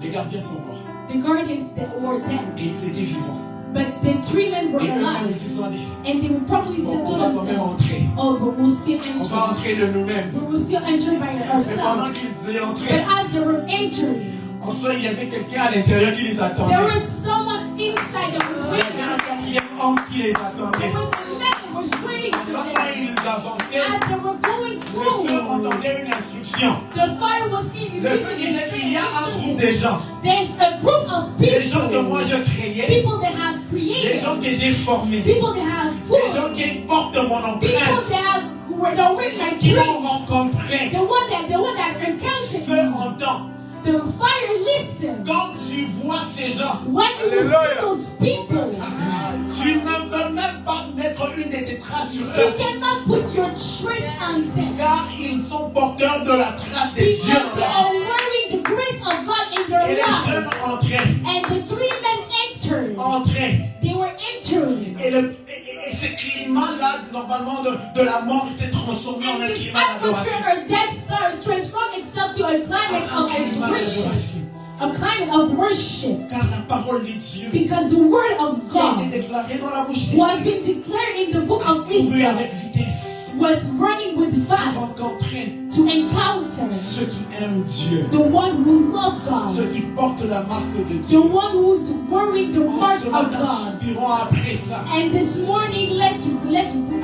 les gardiens sont morts.
the guardians that were dead.
Et ils étaient vivants.
But the 3 men were
Et eux-mêmes, ils
alive.
se sont dit,
And they would probably
bon,
still
on
to
va quand même
themselves,
entrer.
oh, but we'll still
On va
enter.
entrer de nous-mêmes.
We will still enter by
Mais pendant
ourselves.
qu'ils y
But
entraient,
as they were entering,
en soi, il y avait quelqu'un à l'intérieur qui les attendait.
there was someone inside that was
Il y avait un
waiting.
quatrième homme qui les attendait.
There was a man that was waiting
En
for
soi,
them.
quand ils avançaient,
As they were going
le feu
through,
entendait une instruction.
the fire was in.
Le feu disait qu'il y a un groupe de gens.
There's a group of
Des gens que moi
people,
je créais.
people that have
Des
created,
gens que j'ai formés.
people that have
Des
food,
gens qui portent mon
people
empreinte.
that have the with my
Qui m'ont
dreams,
rencontré.
the one that encountered
Feu
me.
entend.
The fire listened.
Quand tu vois ces gens,
When you see
Hallelujah.
those people,
tu ne peux même pas mettre une de tes traces sur
you
eux.
cannot put your trace on them.
Car ils sont porteurs de la trace de
Because
Dieu.
they are wearing the grace of God in their
Et les jeunes
lives.
entraient.
And the 3 men entered.
Entraient.
They were entering.
Et ce climat-là, normalement, de la mort, il s'est transformé en
And
un
this
climat
atmosphere
d'adoration.
or dead star transformed itself to a climate
Un
of
climat
adoration.
d'adoration.
A climate of worship.
Car la parole de Dieu
Because the word of
qui a été
God
déclarée dans la bouche de
was
Dieu
being declared in the book of
couru
Israel
avec vitesse.
was running with fast
Rencontré
to encounter character.
Ceux qui aiment Dieu.
The one who loves
Ceux
God.
qui portent la marque de
The
Dieu.
one who's wearing the
En
mark
ce
of
matin,
God.
soupirons après ça.
And this morning, let's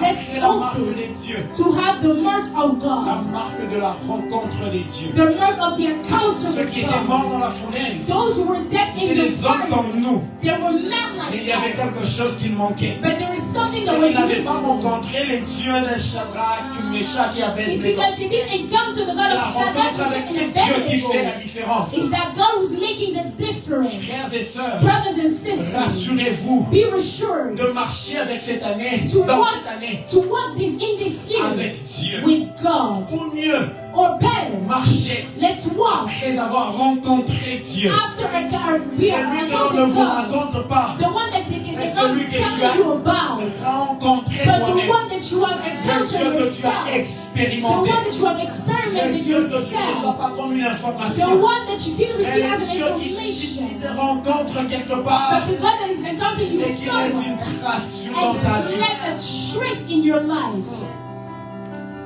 Après la marque
focus
des dieux.
to have the mark of
La
God.
marque de la rencontre des dieux.
The mark of the encounter
Ceux qui
with
étaient morts
God.
dans la fournaise.
Those who were dead
C'était
in the
des hommes
fire.
comme nous.
There were men
Mais il
like
y avait
us.
quelque chose qui manquait.
But there was something that
C'est
was
qu'ils n'avaient pas
missing.
rencontré les dieux de Shadrach, Meshach et
It's
Abednego.
because they didn't encounter the God
C'est la
of Shadrach,
rencontre avec
Meshach,
ce
and
Dieu qui fait la
Abednego.
différence.
It's that God who's making the difference.
Frères et sœurs,
Brothers and sisters,
rassurez-vous
be reassured
de marcher avec cette année,
to
dans
walk,
cette année,
to walk this in this year
avec Dieu.
with God.
Ou mieux,
Or better,
marcher
let's walk
après avoir rencontré Dieu.
after we are
Celui que l'on ne
encountered
vous
God.
raconte pas,
The one that they can
mais celui que tu
tell you about.
as rencontré
But the
toi-même.
one that you have
Le
encountered
Dieu que tu
yourself.
as
The
expérimenté.
one that you have
Le
experimented
Dieu que tu ne reçois
yourself.
pas comme une
The
information.
one that you didn't
Mais
receive
le
as an
Dieu qui
information.
te rencontre quelque
But
part
the God that is encountering you
et qui laisse
somewhere
une trace dans
and
ta vie.
left a trace in your life.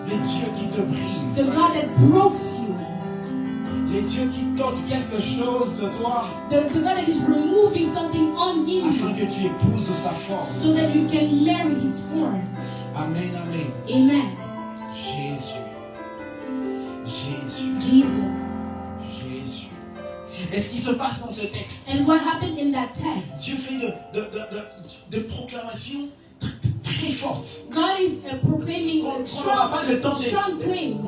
Les dieux qui te
The
brisent.
God that broke you.
Les dieux qui t'ôtent quelque chose de toi
The God that is removing something on in
afin
you
que tu épouses sa forme.
so that you can marry his form.
Amen, amen.
Amen.
Jésus. Jésus.
Jesus.
Jésus. Et ce qui se passe dans ce texte,
And what happened in that text?
Dieu fait de proclamations très fortes.
God is proclaiming
Qu'on n'aura pas le temps
strong claims.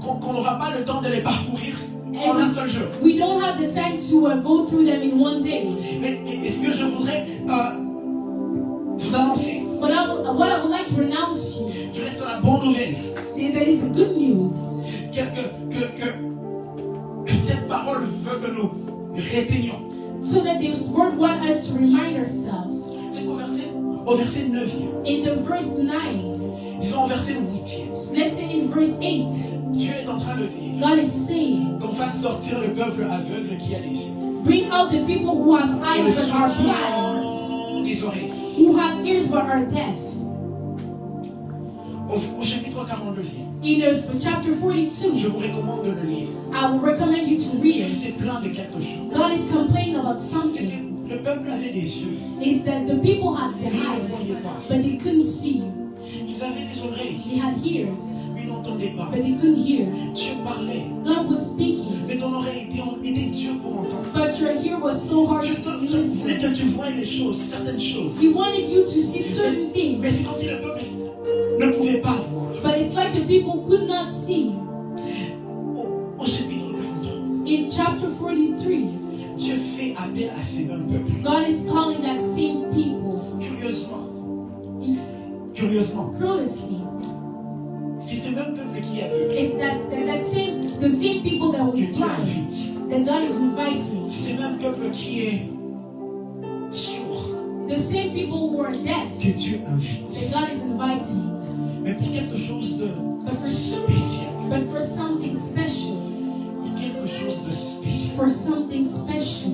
qu'on n'aura pas le temps de les parcourir en un seul jour.
We don't have the time to go through them in one day.
Mais ce que je voudrais vous annoncer,
But what I would like to announce you,
je reste la bonne nouvelle,
that is the good news.
que cette parole veut que nous retenions.
So that this word wants us to remind ourselves.
C'est au verset 9,
In the verse 9,
disons au verset 8,
let's say in verse 8,
Dieu est en train de dire
God is saying,
qu'on fasse sortir le peuple aveugle qui a les yeux.
bring out the people who have
Et
eyes but
ceux
are
qui
blind,
ont des oreilles.
who have ears but are deaf.
Au chapitre 42e,
In chapter 42,
je vous recommande de le lire.
I will recommend you to read
Il
it.
s'est plaint de quelque chose.
God is complaining about
C'est
something.
que le peuple avait des yeux,
It's that the people had their
mais ils ne
eyes,
voyaient pas.
but they couldn't see.
Ils avaient des oreilles,
They had ears,
mais ils n'entendaient pas.
but they couldn't hear.
Dieu parlait,
God was speaking,
mais ton oreille était dure pour entendre.
but your ear was so hard
Dieu
to
voulait
listen.
que tu voies les choses, certaines choses.
He wanted you to see certain things,
Mais c'est comme si le peuple ne pouvait pas voir.
but it's like the people could not see.
Au chapitre 43,
In chapter 43,
Dieu fait appel à ces mêmes peuples.
God is calling that same people.
Curieusement,
Curiously,
c'est ce même peuple qui est aveugle
it's the same people that was
que Dieu
blind
invite.
that God is inviting.
C'est ce même peuple qui est sourd
The same people who are deaf
que Dieu
that
invite.
God is inviting.
Mais pour quelque chose de
But
spécial.
for something special.
Pour quelque chose de spécial.
For something special.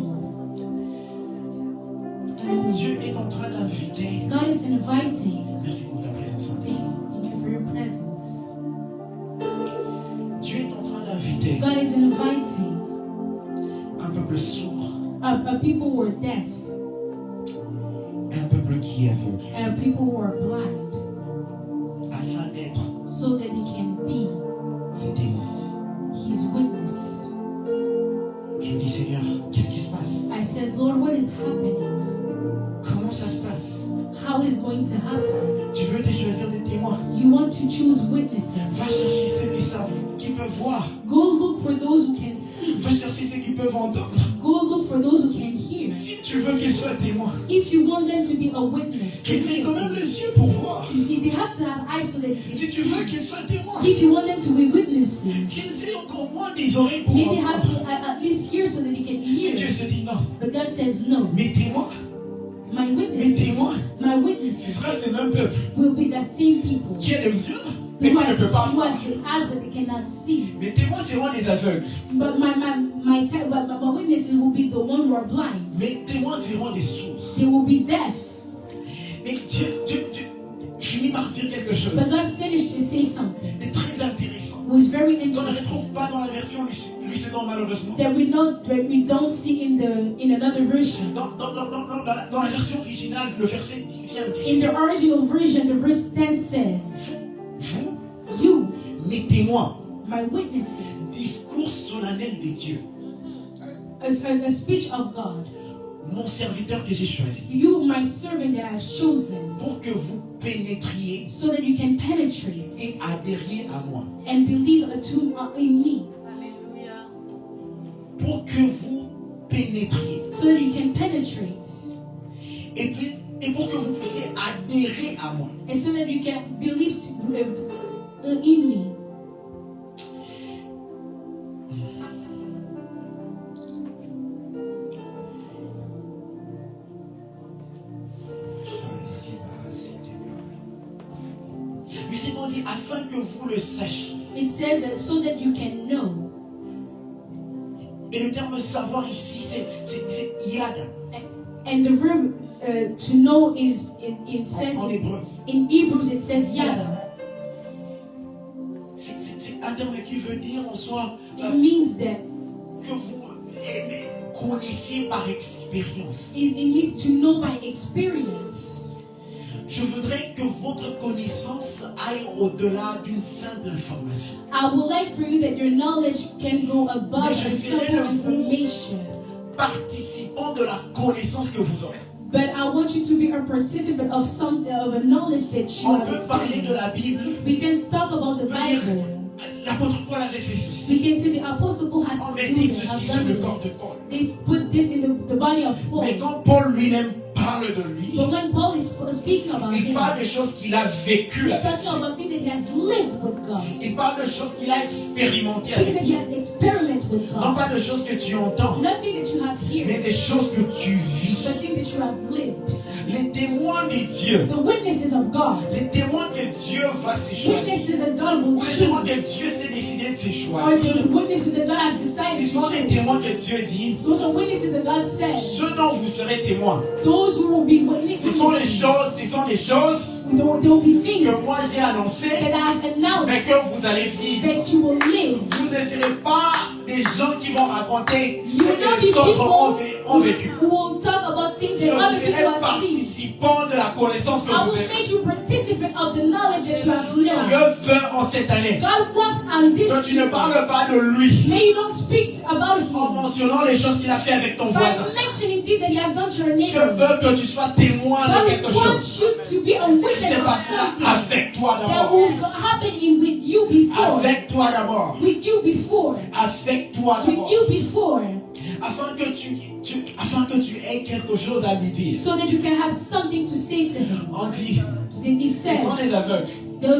Dieu est en train d'inviter.
God is inviting.
Merci pour ta présence.
Thank you for your presence.
Dieu est en train d'inviter
God is inviting
un peuple sourd
a people who are deaf
et un peuple qui est aveugle
and people who are blind
afin d'être
so that he can be
ses témoins.
his witness.
Je dis Seigneur, qu'est-ce qui se passe?
I said, Lord, what is happening?
Comment ça se passe?
How is going to happen?
Tu veux te choisir des témoins.
You want to choose witnesses.
Va chercher ceux qui savent, qui peuvent voir.
Go look for those who can see.
Va chercher ceux qui peuvent entendre.
Go look for those who can hear.
Si tu veux qu'ils soient témoins,
If you want them to be a witness,
qu'ils aient quand même les yeux pour voir.
they have to have eyes so that they can
Si tu
see.
veux qu'ils soient témoins,
If you want them to be witnesses,
qu'ils aient encore moins des oreilles pour
may they have
entendre.
to at least hear so that they can
Et Dieu
hear.
se dit non.
But God says, no,
Mes témoins,
my
mes
witnesses,
témoins,
my
ce
witnesses
sera ces mêmes peuples
will be the same people
qui ont les yeux, mais
who
qui ne peuvent pas
has
voir.
the eyes but they cannot see.
Mes témoins seront des aveugles.
But my witnesses will be the one who are blind.
Mes témoins seront des sourds.
They will be deaf.
Mais Dieu finit par dire quelque chose
But God finished to say something
de très intéressant.
who is very
qu'on ne
interesting
retrouve pas dans la version Lucédon malheureusement.
that we don't see in another version.
Dans la version originale, le verset 10e
In
dit
the original version, the verse 10 says,
vous,
"You,
mes témoins,
my witnesses,"
discours solennel de Dieu,
a speech of God.
mon serviteur que j'ai choisi,
You, my servant that I've chosen,
pour que vous pénétriez
so that you can penetrate
et adhériez à moi.
and believe in me,
Pour que vous pénétriez.
so that you can penetrate
Et pour que vous puissiez adhérer à moi.
and so that you can believe in me.
Lucédon dit afin que vous le sachiez.
It says that so that you can know.
Et le terme savoir ici, c'est yad
And the verb to know is it says
en hébreu.
in Hebrews it says yada.
C'est un terme qui veut dire en soi
It means that
que vous connaissiez par expérience.
it means to know by experience.
Je voudrais que votre connaissance aille au-delà d'une simple information.
I would like for you that your knowledge can go above
Mais je
a
ferai
simple
de vous
information.
Participant de la connaissance que vous aurez.
But I want you to be a participant of a knowledge that you
On
have
peut parler de la
experienced.
Bible.
We can talk about the Bible.
L'apôtre Paul avait fait
We
ceci.
can say the Apostle Paul has
On
done
met mis
this,
ceci
has
sur le
done
corps
this.
de Paul.
They put this in the body of Paul.
Mais quand Paul lui-même parle de lui,
But when Paul is speaking about
il
him,
parle des choses qu'il a vécues
he's
avec
talking
Dieu.
about things that he has lived with God.
Il parle de choses qu'il a expérimentées
Things
avec
that he
Dieu.
has experimented with
Non
God.
pas de choses que tu entends,
Nothing that you have
mais
here,
des choses que tu vis.
but things that you have lived.
Les témoins de Dieu,
The witnesses of God.
les témoins que Dieu va se choisir,
Witnesses that God will
ou les témoins
choose.
que Dieu s'est décidé de se
Or
choisir.
the witnesses that God has
Ce
decided
sont
to
des
choose.
témoins que Dieu dit,
Those are witnesses that God says.
ceux dont vous serez témoins.
Those who will be
Ce
witnesses.
sont les choses
There will be things
que moi j'ai annoncées,
that I have
mais
announced
que vous allez vivre.
that you will live.
Vous ne serez pas des gens qui vont raconter
You
ce
will not
que
be
les autres ont
people
vécu.
who will talk about things
Je
that
vous
other people
ferai
have seen.
participant de la connaissance que
I
vous
will
avez.
make you participant of the knowledge that you have learned.
Dieu veut en cette année
God wants on this
que tu ne
year.
parles pas de lui
May you don't speak about
en
him
mentionnant les choses qu'il a fait avec ton
by
voisin.
mentioning things that he has done to your
Dieu
neighbor.
veut que tu sois témoin de
God
quelque chose
wants you to be a
qui
witness
s'est
of
passé
something
avec toi
that
d'abord.
will happen with you before.
Avec toi d'abord.
With you before.
Avec toi
With
d'abord.
you before.
Afin que tu aies quelque chose à lui dire.
So that you can have something to say to him.
On dit,
Then it
ce sont
says,
des aveugles.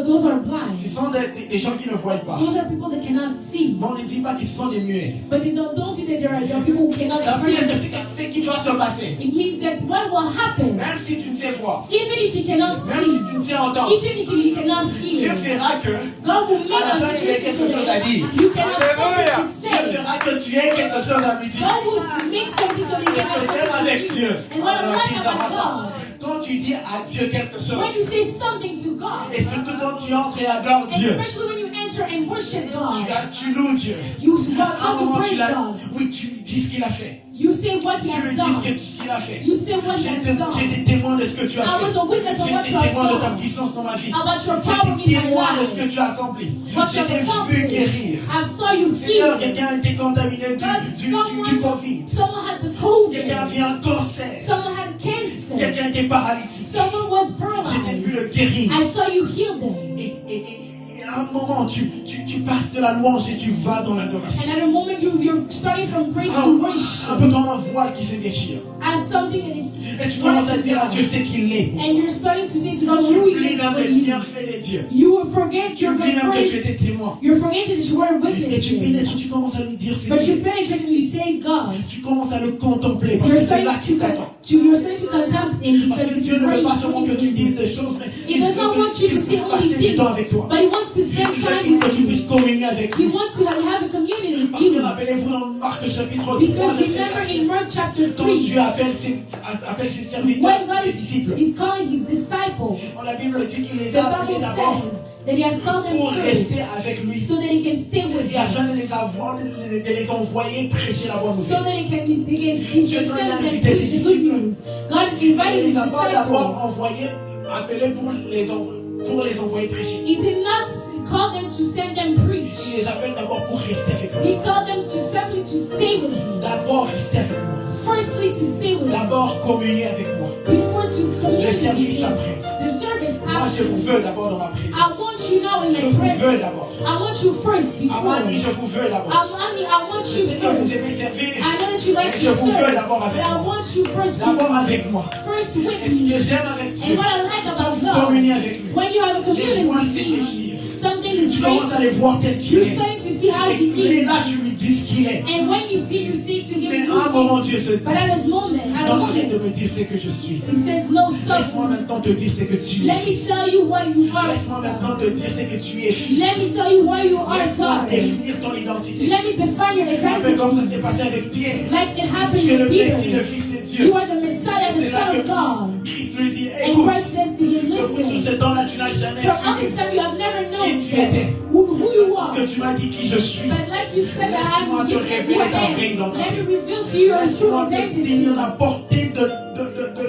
those are blind.
Ce sont des gens qui ne voient pas.
Those are people that cannot see.
Mais on ne dit pas qu'ils sont des muets.
But they don't say that there are people who cannot
Ça veut dire que
speak.
c'est ce qui va se passer.
It means that what will happen,
Même si tu ne sais voir,
even if you cannot
même si
see,
tu ne sais entendre,
even if you cannot
Dieu
hear,
fera que
God will make
à la fin
a
tu aies
situation
quelque
so
chose à
that
dire.
you can have
Dieu
something to say.
fera que tu aies quelque chose à lui dire.
God will make something so that you
Et
can
ce que
have
j'aime avec
something to
Dieu,
say. And what I like about God,
quand tu dis à Dieu quelque chose,
when you say something to God,
et surtout quand tu entres et adores Dieu,
especially when you enter and worship God,
tu loues Dieu.
you
À un
start to
moment,
praise God.
oui, tu dis ce qu'il a fait.
You say what He
Tu
has
lui dis
done.
ce qu'il a fait.
You say what He has done.
J'étais témoin de ce que tu as
I was
fait.
a witness of what
J'étais
you have
témoin de ta
done.
puissance dans ma vie.
About your power
J'étais
in my
témoin de ce
life.
que tu as accompli.
What you
J'étais
have
vu
accomplished.
guérir.
I saw you
Seigneur,
heal.
quelqu'un a été contaminé du Covid.
Someone had the
Quelqu'un a
COVID.
vu un cancer.
Someone had cancer.
Quelqu'un était paralytique.
Someone was
J'étais vu
paralyzed.
le guérir.
I saw you heal them.
Et à un moment, tu passes de la louange et tu vas dans l'adoration.
And at a moment you're starting from praise to
Un
worship
peu comme un voile qui se déchire.
as something that is
Et tu commences à dire à Dieu ce qu'il est.
and you're starting to say to God
Tu
who He
oublies
is
même
for
les
you.
bienfaits de Dieu.
You will forget
Tu
your
oublies même que tu
praise.
étais témoin.
You're forgetting that you were
Et tu
witnessing.
pénètres, tu commences à lui dire ce
But
qu'il
you
est.
penetrate and you say God.
Tu commences à le contempler parce
You're
que c'est là
starting
qu'il
to
t'attend.
you're starting to contempt Him
Parce
because
que
it's
Dieu ne veut
great.
pas seulement que tu dises des choses, mais
He
il
does not want you
veut
to
qu'il
say
puisse
only
passer du
things,
temps avec toi.
but He wants to spend
Il
time
veut que
with
tu
you.
puisses communier avec
He
lui.
wants to have a communion with
Parce que
you.
rappelez-vous dans Marc chapitre 3,
Because
verset
remember
4,
in Mark chapter
quand
3,
Dieu appelle ses serviteurs,
when God
ses disciples,
is calling His disciples,
la Bible dit qu'il les
the
a appelés
Bible
d'abord
says that He has called them
pour rester
first,
avec lui.
so that He can stay with
Et afin
them,
de les avoir, de les envoyer prêcher la bonne
so
nouvelle.
that He can
Dieu
send
t'a
them
invité
preach
ses
the good
disciples.
news. God
Il
invited
les
His
a pas d'abord
disciples.
envoyés, appelés pour les envoyer prêcher.
He did not call them to send them preach.
Il les appelle d'abord pour rester avec
He
lui.
called them to simply to stay with Him.
D'abord rester avec moi.
Firstly, to stay with Him.
D'abord communier avec moi.
Before to
Le
commune with
service
Him.
après.
The service
Moi, je
after.
vous veux d'abord dans ma
I
présence.
want you now in
Je
my
vous veux
presence.
d'abord.
I want you first before.
Amani, je vous veux d'abord.
Amani, I want
Je
you
sais que vous
first.
aimez servir.
I know that you like
Mais je
to
vous veux
serve,
d'abord
but
avec
I
moi.
want you first
D'abord
with me.
avec moi.
First
Et
with
ce que
me.
j'aime avec Dieu,
And what I like
quand
about
vous
God,
communiez avec lui,
when you have a
les
communion
joies
with
se
Him,
déchirent.
something
Tu
is
commences à
breaking.
les voir tel qu'il
You're
est.
starting to see how He
Et
is.
là, tu lui dis ce qu'il est.
And when you see to
Mais
Him,
à un moment, Dieu se dit,
but at this moment,
non, arrête de me dire ce que je suis.
He says, no,
Laisse-moi
stop.
maintenant te dire ce que tu
Let
es.
me tell you what you are.
Laisse-moi maintenant te dire ce que tu es.
Let me tell you what you are,
Laisse-moi
God.
définir ton identité.
Let me define your
Un peu comme ça
identity.
s'est passé avec Pierre.
Like it happened
Tu es le
with
Messie, le
Peter.
Fils de Dieu.
You are the Messiah, the
C'est là
Son
que
of God.
Christ lui dit,
And
écoute,
Christ says to him,
depuis tout
listen,
ce temps-là, tu n'as jamais
for all this
su
time you have never known
qui tu étais.
who you are.
Que tu m'as dit qui je suis.
But like you said, that I
Laisse-moi
have
te
given you
révéler ta
a
vraie
name.
identité.
Let me reveal to you your true
Laisse-moi te
identity.
dire la portée de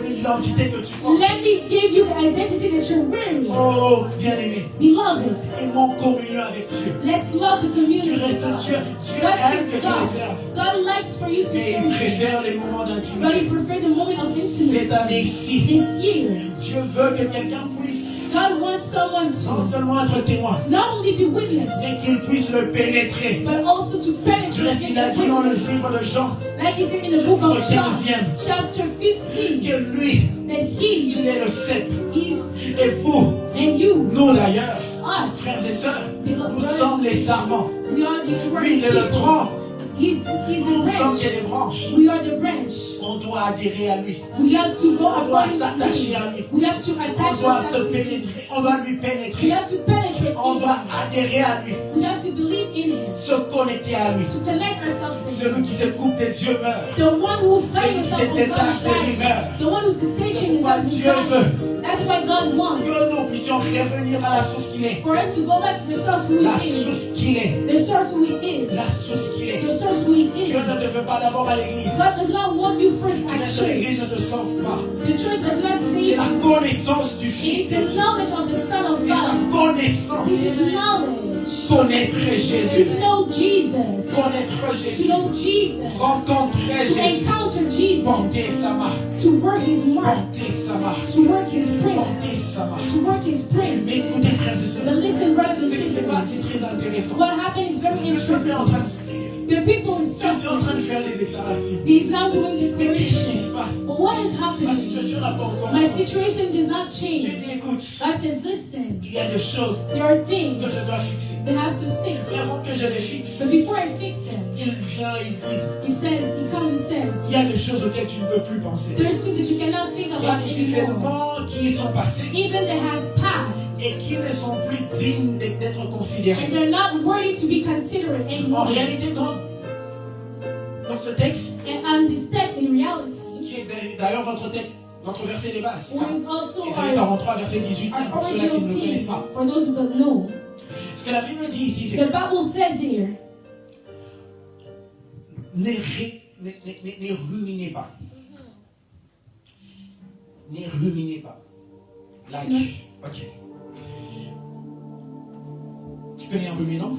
l'identité que tu portes.
Let me give you the identity that you're wearing.
Oh, bien-aimé,
Beloved,
aimons communion avec Dieu.
let's love the
Tu
community.
restes Dieu. Dieu
God
aime que
says
tu les
God.
serves.
God likes for you to
Mais il
serve Him.
préfère les moments
But He
d'intimité.
prefers the moment of
Cette
intimacy.
année-ci,
This year,
Dieu veut que quelqu'un puisse
God wants someone
non
to
seulement être témoin,
not only be witness,
mais qu'il puisse le pénétrer.
but also to
Tu
penetrate
restes, il a dit dans le
witness.
livre de Jean,
Like he said in the book of
au
John,
15e,
chapter 15,
que lui,
that He
il est le cep.
is,
Et vous,
and you,
nous d'ailleurs,
us,
frères et sœurs, nous sommes les sarments.
we are the
Lui, il est le
people.
tronc.
He's the
Nous sommes
branch.
que des branches.
We are the branch.
On doit adhérer à lui.
We have to go
On doit
according to
s'attacher
Him.
à lui.
We have to
On
attach
doit se
ourselves to Him.
pénétrer. On doit lui
We
pénétrer.
have to penetrate
On
Him.
doit adhérer à lui.
We have to believe in Him.
Se connecter à lui.
To connect ourselves to Him.
Celui qui se coupe des dieux meurt.
The one who's studying
Celui qui se
himself on
détache de
God's
lui
side.
meurt.
The one who's distinguishing
Pourquoi
himself
Dieu
on
veut
God. That's why God wants
que nous puissions revenir à la source qu'il est.
for us to go back to the source who He
La
is.
source qu'il est.
The source who He is.
La source qu'il est.
The source who He is.
Dieu ne te veut pas d'abord à l'église.
God does not want you first
Tu
at
viens de
church.
l'église, ne te sauve pas.
The church does not
C'est
save
la
you.
connaissance du
It
Fils
is
de
the
Dieu.
knowledge of the Son of
C'est sa
God. It
connaissance.
is knowledge.
Connaître Jésus.
To know Jesus.
Connaître
To
Jésus.
know Jesus.
Rencontrer
To
Jésus.
encounter Jesus.
Porter sa marque.
To work His mark.
Porter sa marque.
To work His
Porter
print.
sa marque.
To work His print.
Mais écoutez, frères et
But
sœurs,
listen, brothers and
c'est pas
sisters.
c'est très intéressant.
What happened is very
Le peuple est en
interesting.
train de se prier.
The people in
Tu es en
suffering.
train de faire des déclarations.
He's now doing
Mais qu'est-ce qui
declarations.
se passe?
But what is
Ma
happening?
situation n'a pas encore
My
changé.
situation did not
Dieu
change.
dit, écoute,
God says, listen,
il y a des choses
there are things
que je dois fixer.
they have to fix.
Et avant que je les fixe,
But before I fix them,
il vient et il dit,
He says, He comes and says,
il y a des choses auxquelles tu ne peux plus penser.
there's things that you cannot think
Il y a
about
des
anymore.
événements qui sont passés
Even that has passed,
et qui ne sont plus dignes d'être
and
considérés.
they're not worthy to be considered
En
anymore.
réalité, dans ce texte,
And on this text, in reality,
qui est d'ailleurs notre texte, notre verset de base,
was also
Ésaïe
our
43, verset 18, pour ceux-là qui ne
original
le connaissent
team,
pas.
for those who don't know.
Ce que la Bible dit ici, c'est
The Bible says here,
ne ruminez pas. Ne ruminez pas. Like, ok. Tu connais un ruminant?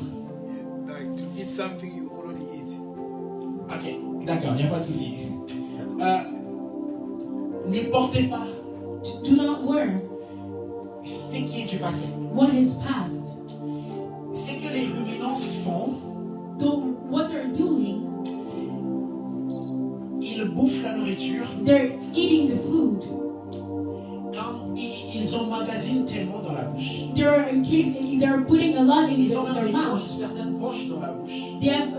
Like to eat something you already eat.
Ok, d'accord, il n'y a pas de souci. Ne portez pas
do not worry
ce qui est du passé.
what is past.
Ce que les ruminants font,
What they're doing,
ils bouffent la nourriture
they're eating the food.
quand ils emmagasinent tellement dans la bouche.
They're putting a lot in
Ils ont même
their
des poches,
mouth.
certaines poches dans la bouche.
They have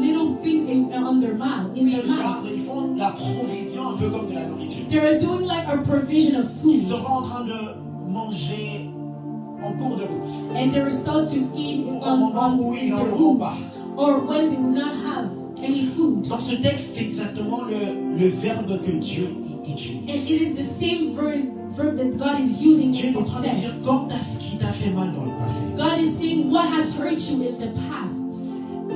little things on their mouth, in their
Ils gardent,
mouths.
ils font la provision un peu comme de la nourriture.
They're doing like a provision of food,
Ils seront en train de manger en cours de route.
and they're start to eat
Ou au
on
moment où ils n'en
their
auront
roofs,
pas.
or when they will not have any food.
Dans ce texte, c'est exactement le verbe que Dieu
And
utilise.
it is the same verb that God is using
Dieu
in
est en
this
train de dire
text.
quant à ce qui t'a fait mal dans le passé,
God is saying what has hurt you in the past.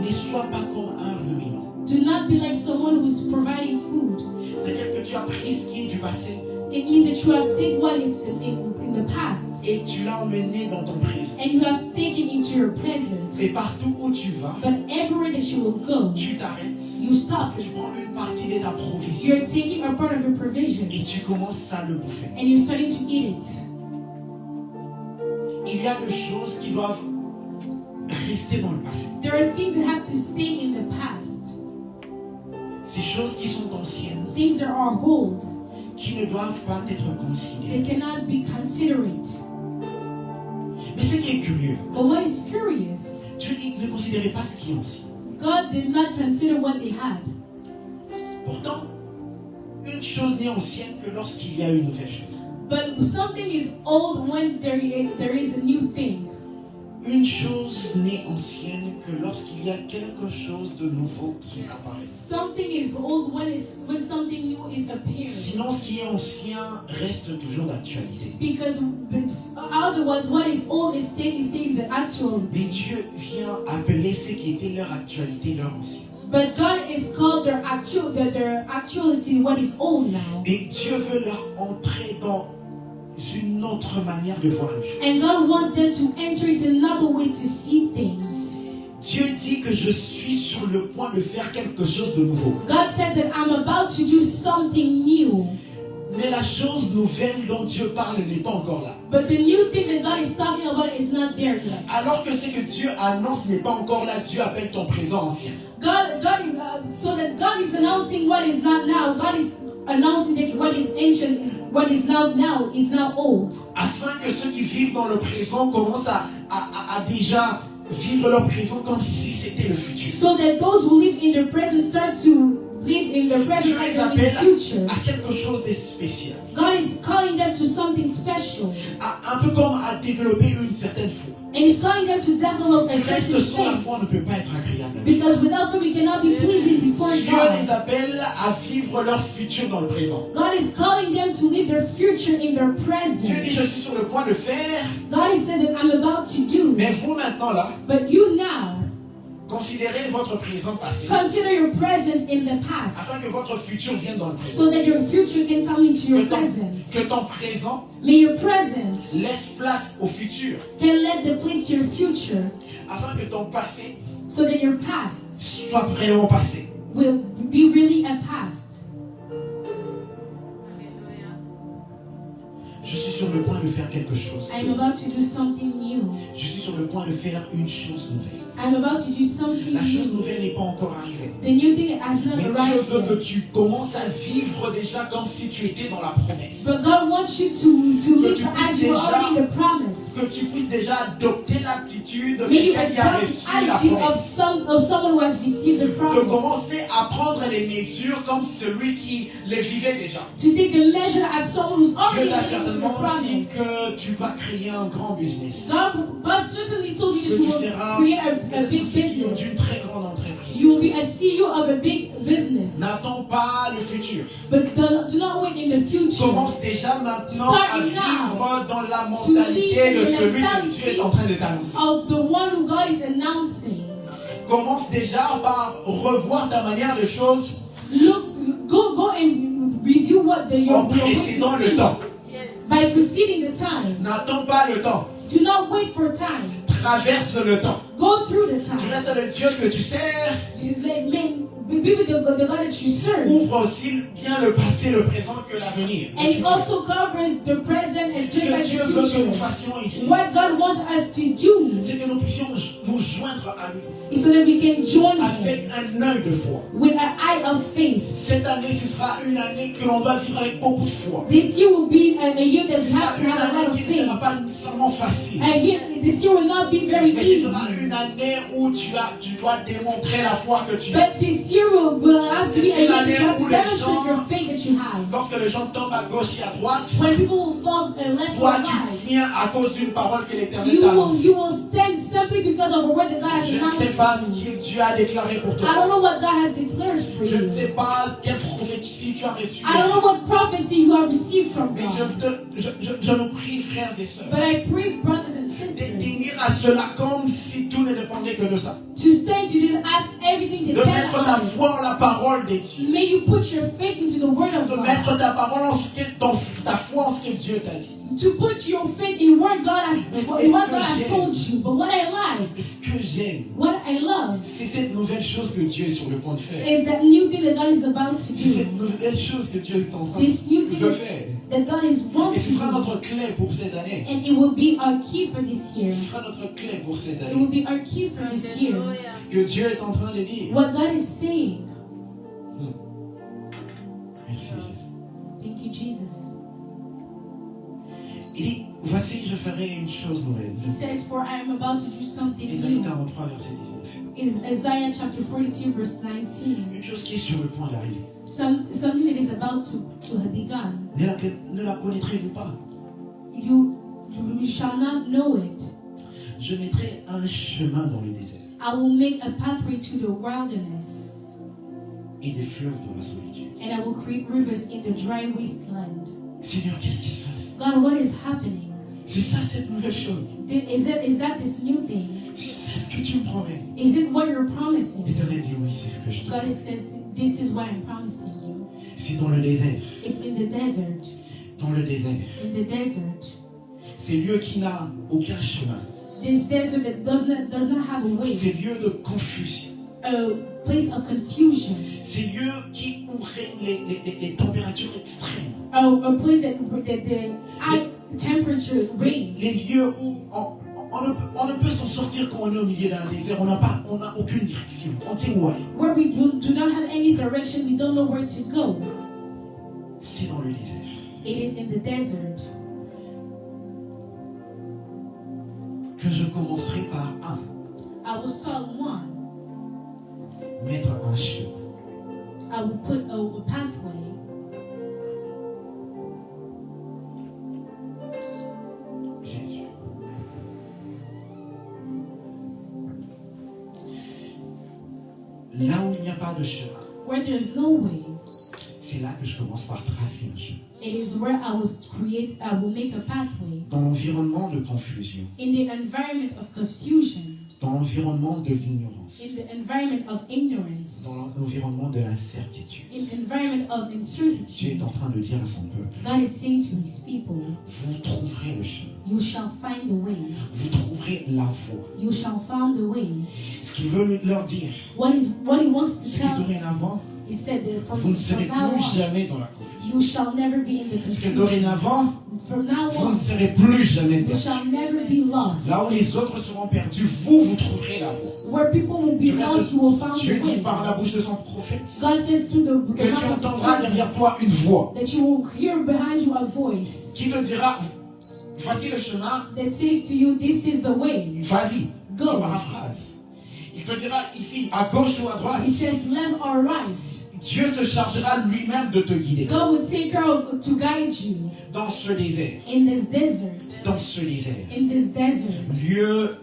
ne sois pas comme un ruminant.
Do not be like someone who's providing food.
C'est-à-dire que tu as pris ce qui est du passé
It means that you have taken what is in the past
et tu l'as emmené dans ton présent.
and you have taken into your present.
Et partout où tu vas,
But everywhere that you will go,
tu t'arrêtes,
you stop.
tu prends une partie de ta provision
You're taking a part of your provision
et tu commences à le bouffer.
and you're starting to eat it.
Il y a des choses qui doivent rester dans le passé.
There are things that have to stay in the past.
Ces choses qui sont anciennes,
Things that are old.
qui ne doivent pas être
They
considérées.
cannot be considerate.
Mais ce qui est curieux,
But what is curious,
Dieu ne considérait pas ce qui est ancien.
God did not consider what they had.
Pourtant, une chose n'est ancienne que lorsqu'il y a une nouvelle chose.
But something is old when there is a new thing.
Une chose n'est ancienne que lorsqu'il y a quelque chose de nouveau qui apparaît.
Something is old when something new is appearing.
Sinon, ce qui est ancien reste toujours d'actualité.
Because otherwise, what is old is staying the actual.
Mais Dieu vient appeler ce qui était leur actualité, leur ancien.
But God is called their actuality what is old now.
Et Dieu veut leur entrer dans une autre manière de voir les choses.
And God wants them to enter into another way to see things.
Dieu dit que je suis sur le point de faire quelque chose de nouveau.
God said that I'm about to do something new.
Mais la chose nouvelle dont Dieu parle n'est pas encore là.
But the new thing that God is talking about is not there yet.
Alors que ce que Dieu annonce n'est pas encore là, Dieu appelle ton présent ancien.
So that God is announcing what is not now. God is announcing that what is ancient is what is now is now old.
Afin que ceux qui vivent dans le présent commencent à déjà vivre leur présent comme si c'était le futur.
So that those who live in the present start to live in the present
Dieu
like
les
they're in
appelle
the future.
à quelque chose de spécial.
God is calling them to something special.
Un peu comme à développer une certaine foi.
And He's calling them to develop a
Le reste
certain
sans la
faith.
foi ne peut pas être agréable à Dieu.
Because without faith we cannot be pleasing before
Dieu les
God.
appelle à vivre leur futur dans le présent.
God is calling them to live their future in their
Dieu dit,
present.
je suis sur le point de faire,
God has said that I'm about to do.
mais vous maintenant là,
But you now,
considérez votre présent passé,
consider your present in the past.
afin que votre futur vienne dans le présent.
So that your future can come into your present.
Que ton présent
May your present
laisse place au futur,
can let the place to your future.
afin que ton passé
So that your past
soit vraiment passé.
will be really a past.
Je suis sur le point de faire quelque chose.
I'm about to do something new.
Je suis sur le point de faire une chose nouvelle.
I'm about to do something
La chose
new.
nouvelle n'est pas encore arrivée.
The new thing has not
Mais Dieu
arrived
veut que
yet.
tu commences à vivre déjà comme si tu étais dans la promesse.
But God wants you to live
tu
as
puisses
you
déjà-
are already in the promise.
Que tu puisses déjà adopter l'attitude de
May you
quelqu'un qui a
adopt
reçu
the
la
attitude of
promesse.
someone who has received the
De
promise.
commencer à prendre les mesures comme celui qui les vivait déjà.
To take the measure as someone who's
Dieu
already
t'a
living into the
certainement dit
promise.
que tu vas créer un grand business.
God certainly told you
Que
that
tu
you will
seras
create a big
CEO
business.
d'une très grande
You will
entreprise.
be a CEO of a big business.
N'attends pas le futur.
But do not wait in the future.
Commence déjà maintenant
Start
à
now
vivre dans la
to
mentalité
live
de
in the
celui que
mentality
Dieu est en train de t'annoncer.
of the one who God is announcing.
Commence déjà par revoir ta manière de choses
Go and review what
en précédant le temps.
by preceding the time.
N'attends pas le temps.
Do not wait for time.
Traverse le temps.
Go through the
Tu
time.
restes le Dieu que tu sers.
Just like, man, be with the God that you serve.
Ouvre aussi bien le passé, le présent que l'avenir. le
And it
futur.
also covers the present and
Ce
just
que
like
Dieu
the
veut que
future.
nous fassions ici,
What God wants us to do
c'est que nous puissions nous joindre à lui
is so that we can join Him
avec un œil de foi.
with an eye of faith.
Cette année, ce sera une année que l'on doit vivre avec beaucoup de foi.
This year will be a year that
Ce
we
sera
have to
une
have a lot
année
of
qui ne
faith.
sera pas nécessairement facile.
This year will not be very
Mais ce
easy.
sera une année où tu dois démontrer la foi que tu as.
But this year will have to be a year that you have to
Où les
demonstrate
gens,
your faith that you have.
lorsque les gens tombent à gauche et à droite,
When people will fall left or
toi tu
right, rise.
Tiens à cause d'une parole que l'Éternel
You
t'a
will
annoncée.
stand simply because of a word that God has
Je ne sais pas ce
announced.
que Dieu a déclaré pour
I
toi.
don't know what God has declared for
Je ne
you.
sais pas quelle prophétie tu as reçue.
I don't know what prophecy you have received from
Mais
God.
je nous prie, frères et sœurs,
But I pray, brothers and sisters,
tenir à cela comme si tout ne dépendait que de ça.
to stand to this as everything
De
depends
mettre ta
on it.
foi en la parole de Dieu.
May you put your faith into the word of
De
God.
mettre ta parole en ce que, ta foi en ce que Dieu t'a dit.
To put your faith in what God has,
Mais
what
c'est ce
God
que
has
j'aime.
told you. But what I like,
Et ce que j'aime,
what I love,
c'est cette nouvelle chose que Dieu est sur le point de faire.
is that new thing that God is about to
C'est cette
do.
nouvelle chose que Dieu est en train
This new
de
thing
faire.
that God is
Et ce sera
wanting to do.
notre clé pour cette année.
And it will be our key for this year.
Ce sera notre clé pour cette
It will
année.
be our key for this year.
Ce que Dieu est en train de dire.
What God is saying.
Merci Jésus.
Thank you, Jesus.
Il dit, voici, je ferai une chose nouvelle.
He says, for I am about to do something
Isaïe
new.
43, verset 19.
Is Isaiah chapter 42, verse 19.
Une chose qui est sur le point d'arriver.
Something that is about to have begun.
Ne la connaîtrez-vous pas?
You shall not know it.
Je mettrai un chemin dans le désert
I will make a pathway to the wilderness,
et des fleuves dans la solitude.
and I will create rivers in the dry wasteland.
Seigneur, qu'est-ce qui se passe?
God, what is happening?
C'est ça cette nouvelle chose.
Is that this new thing?
C'est ce que tu me promets.
Is it what you're promising?
L'Éternel dit oui, c'est ce que je te
God
promets.
says, this is what I'm promising you.
C'est dans le désert.
It's in the desert.
Dans le désert.
In the desert.
C'est lieu qui n'a aucun chemin.
This desert that does not have a way.
C'est lieu de confusion.
A place of confusion.
C'est lieu où règnent les températures extrêmes.
A place that the high temperature reigns.
Les lieux où on ne peut s'en sortir quand on est au milieu d'un désert. On n'a aucune direction. On sait où aller.
Where we do not have any direction, we don't know where to go.
C'est dans le désert.
It is in the desert.
Que je commencerai par
I will start one.
mettre un chemin.
I will put a pathway.
Jésus. Là où il n'y a pas de chemin,
Where there's no way,
c'est là que je commence par tracer un chemin.
it is where I will make a pathway.
Dans l'environnement de confusion,
In the environment of confusion,
dans l'environnement de l'ignorance,
in the environment of ignorance,
dans l'environnement de l'incertitude,
in the environment of
Dieu
uncertainty,
est en train de dire à son peuple,
God is saying to his people,
vous trouverez le chemin,
you shall find the way.
vous trouverez la voie.
You shall find the way.
Ce qu'il veut leur dire,
What he wants to
c'est que
tell,
dorénavant,
he said that
vous ne serez
from now
plus
on,
jamais dans la confusion.
you shall never be in the
Parce que
confusion.
dorénavant,
From now
vous ne
on,
serez plus jamais
you
perdus.
shall never be lost.
Là où les autres seront perdus, vous trouverez la voie.
Where people will be lost, you will find
Dieu
the
dit
way.
par la bouche de son prophète
God says through the
que tu
mouth of the
entendras
servant
derrière toi une voix
that you will hear behind you a voice
qui te dira, voici le chemin,
that says to you, this is the way.
vas-y.
Go.
Je paraphrase. Il te dira ici, à gauche ou à droite.
He says left or right.
Dieu se chargera lui-même de te guider
God will take care of to guide you
dans ce désert.
in this desert.
Dans ce désert.
In this desert.
Lieu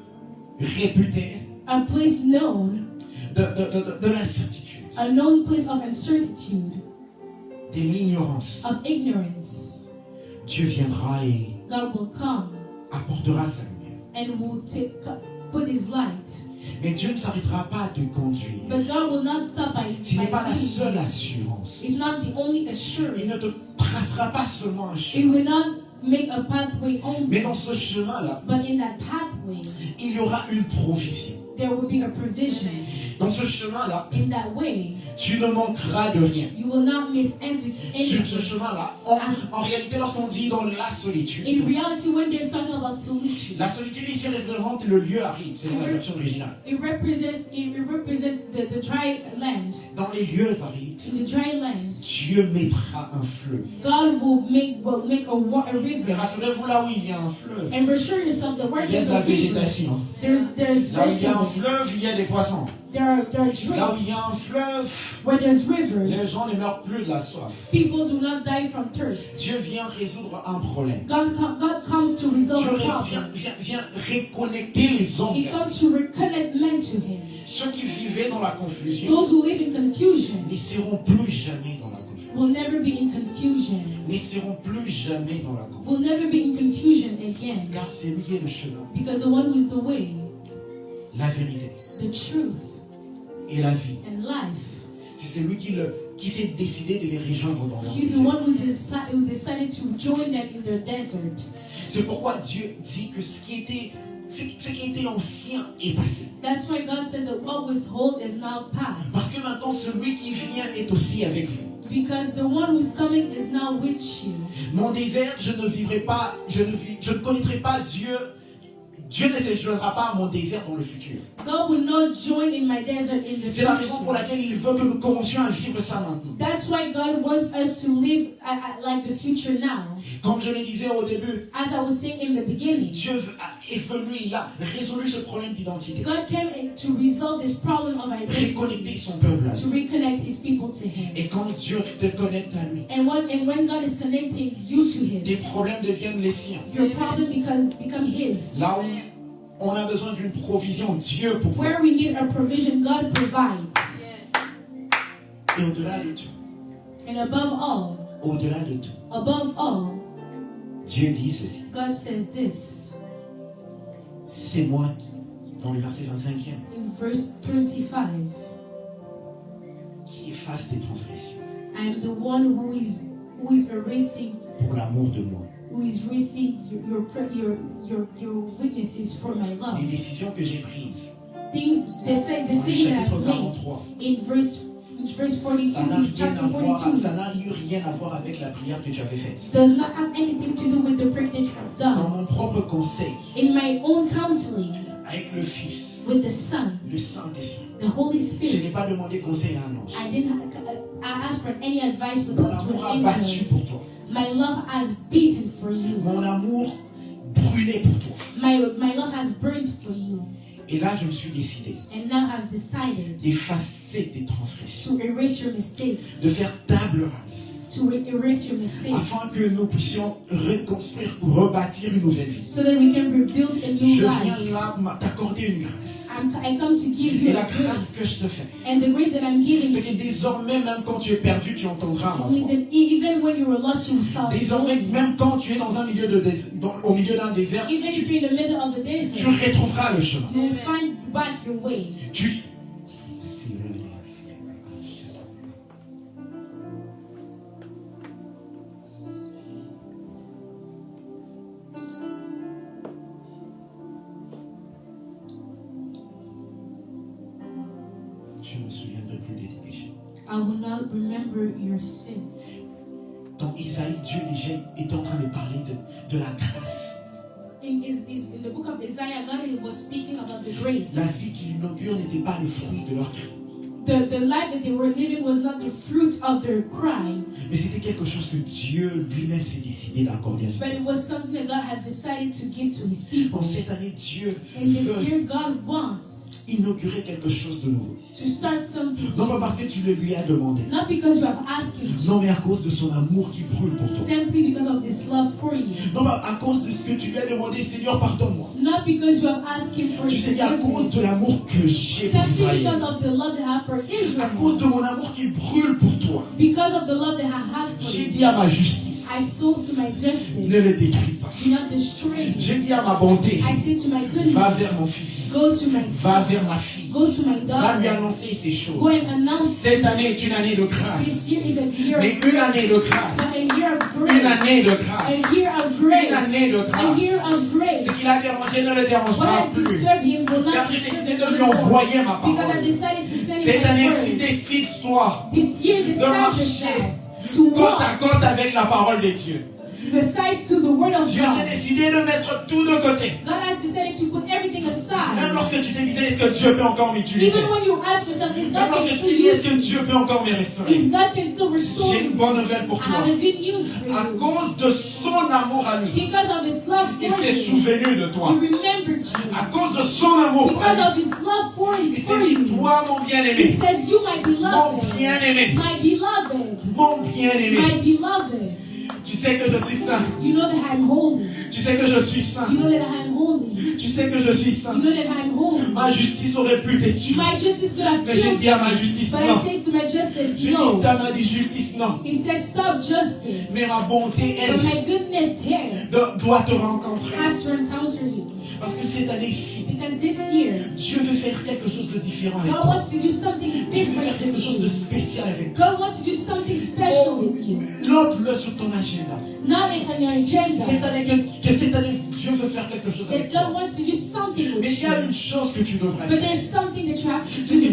réputé
A place known,
de l'incertitude,
a known place of uncertainty,
de l'ignorance.
of ignorance.
Dieu viendra et
God will come
apportera sa lumière.
and will put his light.
Mais Dieu ne s'arrêtera pas à te conduire.
But God will not stop by
Ce n'est pas la
leading
seule
you.
assurance.
It's not the only
Il ne
assurance.
te tracera pas seulement un
It
chemin.
will not make a pathway
Mais
only,
dans ce chemin-là,
but in that pathway,
il y aura une provision.
there will be a provision.
Dans ce chemin-là,
In that way,
tu ne manqueras de rien.
you will not miss
Sur ce
anything.
chemin-là, en réalité, lorsqu'on dit dans la solitude,
In reality, when there's talking about solitude,
la solitude ici représente le lieu aride, c'est la version originale.
it represents the dry land.
Dans les lieux arides,
In the dry land,
Dieu mettra un fleuve.
God will make a
Et
river.
rassurez-vous, là où il y a un fleuve,
And reassure yourself that where
il y a
there's
de la
a river,
végétation.
there's
Là où il y a un
vegetables,
fleuve, il y a des poissons.
there are
Là où il y
drinks.
a un fleuve,
Where there's
les
rivers,
gens ne meurent plus de la soif.
people do not die from thirst.
Dieu vient résoudre un problème.
God comes to resolve
Dieu
a
vient,
problem.
vient reconnecter les hommes
He
vers lui.
comes to reconnect men to him.
Ceux qui vivaient dans la confusion
Those who live in confusion
ne seront plus jamais dans la confusion.
will never be in confusion.
Ne seront plus jamais dans la confusion.
Will never be in confusion again.
Car c'est lui qui est le chemin,
Because the one who is the way,
la vérité
the truth,
et la vie.
and life.
C'est celui qui s'est décidé de les rejoindre dans leur
He's the
désert.
one who decided to join them in their desert.
C'est pourquoi Dieu dit que ce qui était ancien est passé.
That's why God said that what was old is now past.
Parce que maintenant celui qui vient est aussi avec vous.
Because the one who's coming is now with you.
Mon désert, je ne vivrai pas, je ne connaîtrai pas Dieu. Dieu ne se joindra pas à mon désert dans le futur.
God will not join in my desert in the
C'est la raison pour
future.
laquelle il veut que nous commencions à vivre ça maintenant.
That's why God wants us to live like the future now.
Comme je le disais au début,
As I was saying in the beginning,
Dieu est venu, il a résolu ce problème d'identité.
God came to resolve this problem of identity,
Réconnecter son peuple à lui.
to reconnect His people to Him.
Et quand Dieu te connecte à lui,
And when God is connecting you to Him,
tes problèmes deviennent les siens.
your problem become His.
Là où on a besoin d'une provision, Dieu pour vous.
Where we need a provision, God provides.
Et au-delà de tout,
And
au-delà de tout,
above all,
Dieu dit ceci.
God says this
C'est moi qui, dans le verset 25e,
in verse 25.
qui efface tes transgressions
I am the one who is erasing,
pour l'amour de moi.
who is erasing your witnesses for my love.
Les décisions que j'ai prises,
Things they say
dans le
decision
chapitre
I've made
43,
in verse 42,
ça n'a
in
rien
chapter
à voir,
42,
ça n'a eu rien à voir avec la prière que tu avais faite.
does not have anything to do with the prayer that you have
Dans
done.
mon propre conseil,
In my own counseling
avec le Fils,
with the Son,
le Saint-Esprit,
the Holy
je
Spirit,
n'ai pas demandé conseil à un ange.
I asked for any advice with
Mon
to
amour a
an
battu
angel.
pour toi.
My love has beaten for you.
Mon amour brûlé pour toi.
My love has burned for you.
Et là, je me suis décidé
And now have decided
d'effacer tes transgressions,
to erase your mistakes.
de faire table rase,
To erase your mistakes.
afin que nous puissions reconstruire ou rebâtir une nouvelle vie.
So that we can rebuild a new
Je
life.
viens là t'accorder une grâce.
I come to give you
Et la
a
grâce
grace.
que je te fais,
And the grace that I'm giving
c'est que désormais, même quand tu es perdu, tu entendras ma
means
voix.
that even when you were lost yourself,
Désormais, même quand tu es dans un milieu au milieu d'un désert,
even if you're in the middle of the
tu
desert,
retrouveras le chemin.
you will find back your way.
Tu... Je ne me souviendrai plus de tes péchés.
I will not remember your sin.
Dans Isaïe, Dieu déjà est en train de parler de la grâce.
In the book of Isaiah, God was speaking about the grace.
La vie qu'il inaugure n'était pas le fruit de leur cri,
The life that they were living was not the fruit of their crime,
mais c'était quelque chose que Dieu lui-même s'est décidé d'accorder à son
but it was something that God has decided to give to His people.
En cette année, Dieu
And this
veut
year, God wants
inaugurer quelque chose de nouveau.
to start something,
Non pas parce que tu le lui as demandé,
not because you have asked Him to,
non mais à cause de son amour qui brûle pour toi.
simply because of this love for you.
Non pas à cause de ce que tu lui as demandé, Seigneur, pardonne-moi.
Not because you have asked Him for
Tu sais, à cause de
forgiveness,
l'amour que j'ai pour
simply
Israël,
because of the love that I have for
à
Israel,
cause de mon amour qui brûle pour toi,
because of the love that I have for
j'ai
you.
dit à ma justice,
I sold to my justice,
ne le détruis pas.
do not destroy me.
J'ai dit à ma bonté,
I say to my
va
goodness,
vers mon fils,
go to my
va
son,
vers ma fille,
go to my
va lui
daughter,
annoncer ces
go
choses.
and announce
Cette année est une année de
this year is
grâce,
a year
mais
of
une
grace,
année de
not
grâce,
a year of
une
grace,
année de
a
grâce,
year of
une
grace,
année de
a year
grâce.
of grace.
Ce qu'il a dérangé ne le
What
dérangera
has
plus,
disturbed him will not
car j'ai
disturb
décidé
him
de lui
anymore,
envoyer ma
because I
parole.
decided to send
Cette
him my
année-ci,
word.
décide-toi
This year
de
decide
marcher
yourself to
côte à
walk
côte avec la parole de Dieu.
besides to the word of
Dieu s'est
God.
décidé de mettre tout de côté.
God has decided to put everything
Même
aside.
lorsque tu te disais, est-ce que Dieu peut encore m'utiliser?
Even when you ask yourself, is
Même
God
lorsque
can
tu te
still
dis, est-ce
use
que
me?
Dieu peut encore me restaurer?
Is God can still restore
J'ai une
me?
bonne nouvelle pour
I
toi.
have a good news for
À
you.
cause de son amour à lui,
Because of His love
il
for
s'est
you,
souvenu de toi.
He remembered
À
you.
cause de son amour à
Because
lui,
of His love for
il
you,
s'est dit, toi mon
He
bien-aimé,
says, "You, my
mon
beloved,
bien-aimé,
my beloved,
mon bien-aimé.
my beloved."
Tu sais que je suis saint.
You know that I'm holy.
Tu sais que je suis saint.
You know that I'm holy.
Tu sais que je suis saint.
You know that I'm holy.
Ma justice aurait pu te tuer.
My justice could have
Mais j'ai
killed
dit à
you.
ma justice
But I
non.
say to my justice,
J'ai dit
no.
stop à dit justice non.
He said, stop justice.
Mais ma bonté,
But
elle,
my goodness here
doit te rencontrer.
has to encounter you.
Parce que cette année-ci,
Because this year,
Dieu veut faire quelque chose de différent avec
God
toi.
wants to do something
Dieu veut faire
different
quelque
with
chose de
you.
spécial avec toi.
God wants to do something special with you.
Note-le sur ton agenda.
Not on your
Cette
agenda.
année, que cette année, Dieu veut faire quelque chose
That
avec
God
toi.
wants to do something
Mais
with
il y a
you.
une chose que tu devrais
But
faire.
there's something that you have to
C'est que
do.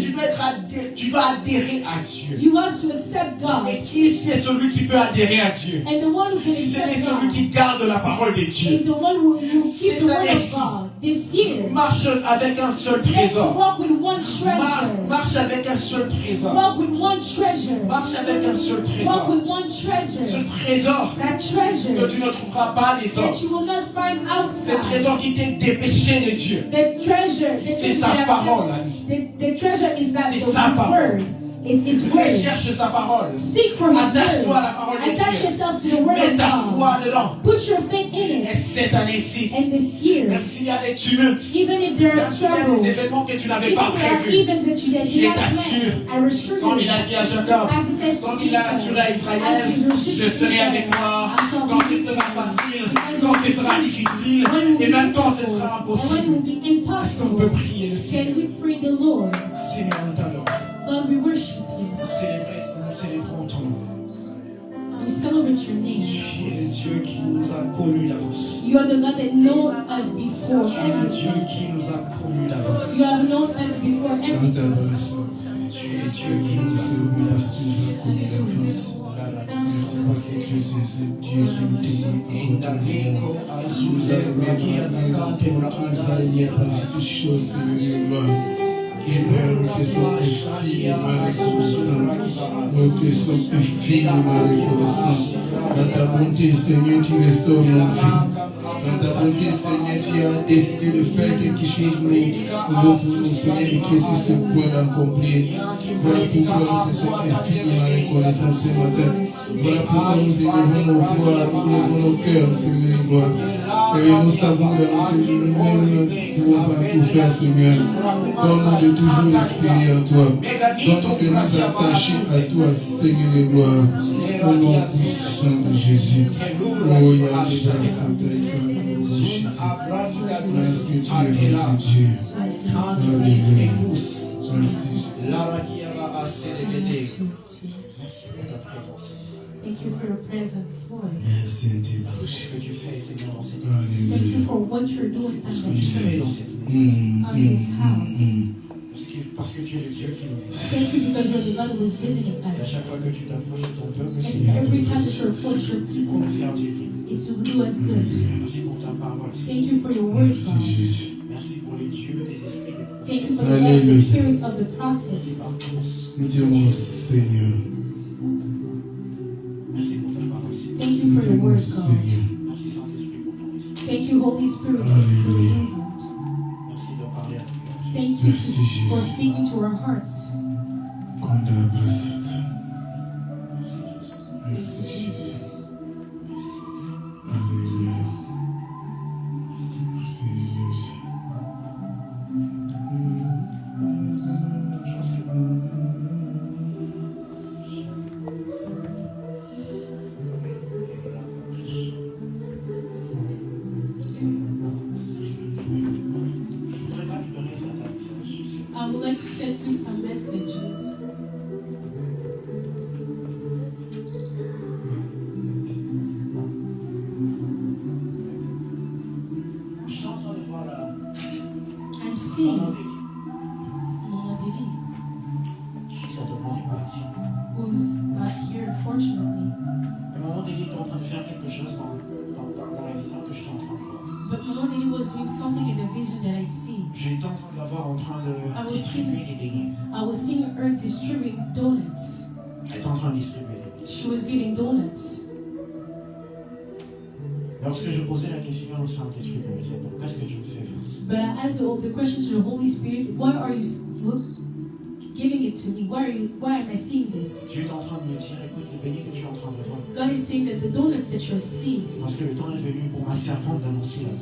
tu dois adhérer à Dieu.
You have to accept God.
Et qui c'est celui qui peut adhérer à Dieu?
And the one who can
Si ce n'est
accept
celui
God
qui garde la parole de Dieu.
is the one who keep the word of
année-ci,
God. This year,
marche avec un seul
let's
trésor.
walk with one treasure.
Marche avec un seul trésor.
Walk with one treasure.
Marche avec un seul
Walk
trésor.
with one
Ce
treasure.
trésor
That
que
treasure
tu ne trouveras pas les autres.
that you will not find
Ce
outside.
trésor qui t'est dépêché de Dieu.
The treasure,
C'est sa parole, ami.
the treasure is that
C'est
the
sa
His
parole.
word. It's His word.
Recherche sa parole.
Seek for His
Attache-toi à la
word.
parole de
Attach
Dieu.
yourself to the word
Mets
of
ta
God.
foi dedans.
Put your faith in
Et
it.
cette année-ci,
And this year,
même s'il y a des tumultes,
even if there are
même s'il y a
troubles,
des événements que tu n'avais
even
pas
if there are
prévus,
events that you
Je
did not
t'assure,
plan, I assure
comme
you,
il a dit à Jacob,
as He says to
comme il a
Jacob,
assuré à Israël,
as He assured
je serai avec toi quand ce sera facile, quand ce sera difficile, et même quand ce sera
and when it will
impossible.
be
Est-ce qu'on peut
impossible,
prier le
can
Seigneur?
we pray the Lord?
Seigneur, nous t'adorons.
Lord, we worship you.
Nous célébrons ton nom.
We celebrate your name.
Tu es le Dieu qui nous a connus d'avance.
You are the God that knows us before
Tu es le Dieu
everything.
qui nous a connus d'avance.
You have known us before
Nous
everything.
t'adressons.
Tu es Dieu
Dieu
qui
qui
nous
nous
a
a
connus
sauvé
d'avance.
parce que nous avons connu l'enfance. Merci parce que tu es ce Dieu qui nous tenait en
Indaleko
compte. Tu nous as
azuze
aimés
magia
par
nakate
tu nous as aimés par toutes choses, Seigneur, gloire. Et Père, nous te sommes infiniment reconnaissants. Nous te sommes infiniment reconnaissants. Dans ta bonté, Seigneur, tu restaures nos vies. Dans ta bonté, Seigneur, tu as décidé de faire quelque chose pour nous, Seigneur, et qui est sur ce point d'accomplir. Voilà pourquoi nous te sommes infiniment reconnaissants ce matin. Voilà pourquoi nous élevons nos voix, nous élevons nos cœurs, Seigneur, gloire. Et nous savons que nous ne pouvons pas tout faire, Seigneur. Donne-nous de toujours espérer en toi. Donne-nous de nous attacher à toi, Seigneur et gloire. Au nom puissant de Jésus. Oh, Yahweh, Saint-École. Merci que tu es notre Dieu. Alléluia. Merci.
Thank you for your presence, Lord.
Merci, Dieu.
Parce que ce que tu fais, Seigneur, dans cette
Thank you
Alléluia.
for what you're doing at
ce
the
que tu fais dans
church,
cette maison.
on this house.
Parce que tu es le Dieu qui nous visite.
Thank you because you're the God who is visiting
Et à
us.
chaque fois que tu t'approches de ton peuple,
And
Seigneur,
every time that you approach your
pour
people,
nous faire du bien.
it's to do us good.
Merci pour ta parole.
Thank you for your word,
Merci,
God.
Jésus.
Merci pour les dieux, les esprits, les prophètes.
Thank you for the God, the
Hallelujah.
spirits of the
Merci
prophets.
par tous.
Nous t'aimons, Seigneur.
Merci pour ta parole, Seigneur.
Thank you
Nous
for your
t'aimons,
word, God.
Seigneur.
Merci Saint-Esprit pour ton esprit.
Thank you, Holy Spirit, for
Hallelujah.
your word.
Merci de parler à nos cœurs.
Thank you
Merci, Jésus.
for speaking to our hearts.
Condamne cette.
Merci Jésus.
Merci, Jésus.
Merci Seigneur.
Alléluia. Merci, Jésus.
Je pense que je voudrais pas libérer certains messages.
I would like to set free some messages.
Je suis en train de voir la
I'm seeing
maman
Mama Didi,
qui ça demande pour ici.
who's not here, unfortunately.
Le maman Déli est en train de faire quelque chose dans la vision que je suis en train de voir.
But Mama Didi was doing something in the vision that I see.
J'étais en train de la voir en train de distribuer les beignets.
I was seeing her distribute donuts.
Elle est en train de distribuer les beignets.
She was giving donuts.
Lorsque je posais la question au Saint-Esprit pour me dire pourquoi est-ce que tu me fais face,
But I asked the question to the Holy Spirit, why are you giving it to me? Why am I seeing this?
Dieu est en train de me dire, écoute, le béni que tu es en train de voir,
God is saying that the dullness that you're seeing,
c'est parce que le temps est venu pour ma servante d'annoncer la vie.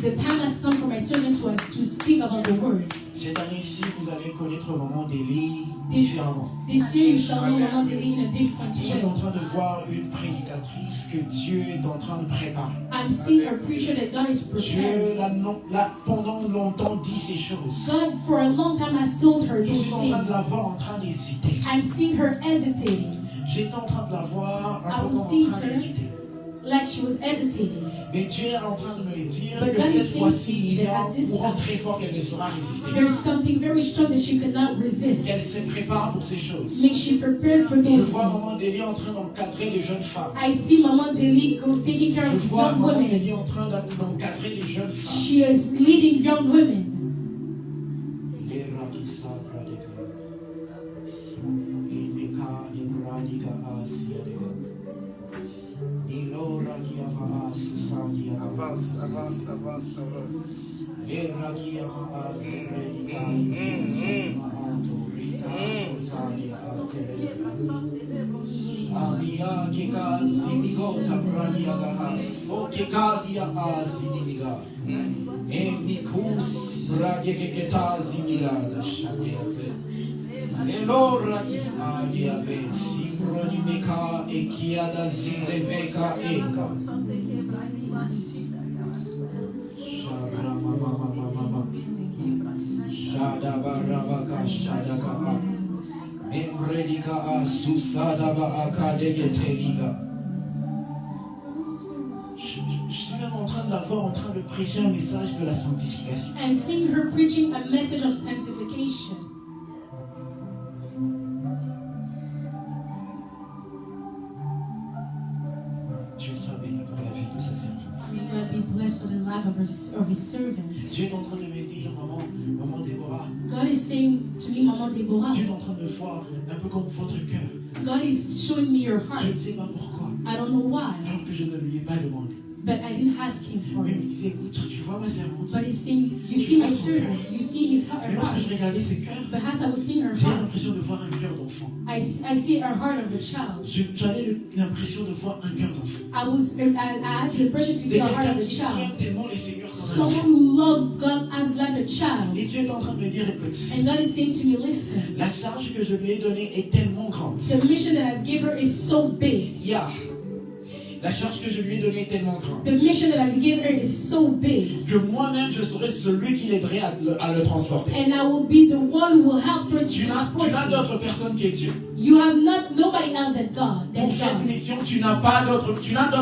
the time has come for my servant to speak about the word.
Cette année-ci, vous allez connaître le moment d'Élie différemment.
This year you shall know Maman Deli in a different
Je suis en
way.
train de voir une prédicatrice que Dieu est en train de préparer.
I'm seeing a preacher that God is preparing.
Dieu pendant longtemps dit ces choses.
God for a long time has told her
Je
those
suis en train de
things.
la voir en train d'hésiter.
I'm seeing her hesitating,
J'étais en train de la voir
I
un peu
will
en
see
train
her.
d'hésiter.
like she was hesitating.
Mais Dieu est en train de me dire
But
que
God is
cette
saying
fois-ci,
to me
il y a
that
un
at this
courant
time,
très fort qu'elle ne saura résister.
There's something very strong that she could not resist.
Qu'elle se prépare pour ces choses.
Make she prepared for
Je
those
vois
things.
Maman Deli en train d'encadrer des jeunes femmes.
I see Maman Deli taking care
Je
of
vois
young
Maman
women.
Deli en train d'encadrer des jeunes femmes.
She is leading young women.
Les rakisa pradeka. Ineka ibradika asiadeka. Nilo rakia va asusadia.
Avance, avance, avance, avance.
Les rakia va azredika. Isusima antorika. Sotalia ate. Amia keka zinigota bradia gahas. O keka dia azinimiga. Enikus bragegeta ziniga shadeave. Zelora ifadiave. Simbronimeka ekiada zizeveka eka. Sharama mama mama. Shadabarabaka shadaka. Membredika asusada akadegeteliga. Je suis même en train de la voir en train de prêcher un message de la sanctification.
I'm seeing her preaching a message of sanctification.
Dieu soit béni pour la vie de sa servante.
May God be blessed for the life of his servants.
Dieu est en train de me dire, maman Déborah,
God is saying to me, Maman Deborah,
Dieu est en train de voir un peu comme votre cœur.
God is showing me your
Je
heart.
ne sais pas pourquoi,
I don't know why,
alors que je ne lui ai pas demandé.
but I didn't ask him for
Mais il me
it.
disait, écoute, tu vois ma servante.
But he's saying, you see my servant, you see his heart.
Mais lorsque je regardais ses cœurs,
But as I was seeing her
j'ai
heart,
l'impression de voir un cœur d'enfant.
I see her heart of a child.
J'avais l'impression de voir un cœur d'enfant.
I had the impression to see
C'est
the heart
quelqu'un
of a
qui
child.
aime tellement les Seigneurs comme un
Someone
enfant.
who loves God as like a child.
Et Dieu est en train de me dire, écoute,
And God is saying to me, listen,
la charge que je lui ai donnée est tellement grande.
the mission that I've given her is so big.
Yeah. La charge que je lui ai donnée est tellement grande
The mission that I've given her is so big.
que moi-même je serai celui qui l'aiderait à le transporter.
And I will be the one who will help her to
Tu
transport
n'as
it.
d'autre personne qui est Dieu.
You have nobody else than God.
Pour
That's
cette
God.
mission, tu n'as d'autre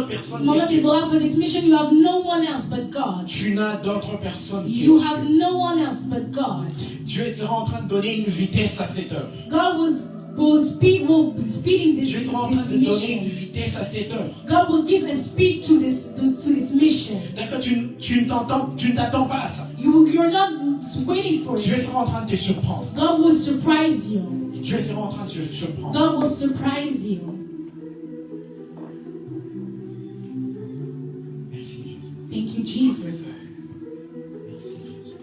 personne qui
Mama
est Dieu.
Deborah, for this mission, you have no one else but God.
Tu n'as d'autre personne qui est
You have
Dieu.
no one else but God.
Dieu sera en train de donner une vitesse à cette œuvre.
God will speeding
Dieu
this
sera en train
this
de donner une
mission.
vitesse à cette œuvre.
God will give a speed to this mission.
D'accord, tu ne t'attends pas à ça.
You're not waiting for
Dieu
it.
sera en train de te surprendre.
God will surprise you.
Dieu sera en train de te surprendre.
God will surprise you.
Merci Jésus.
Thank you, Jesus.
Merci Jésus.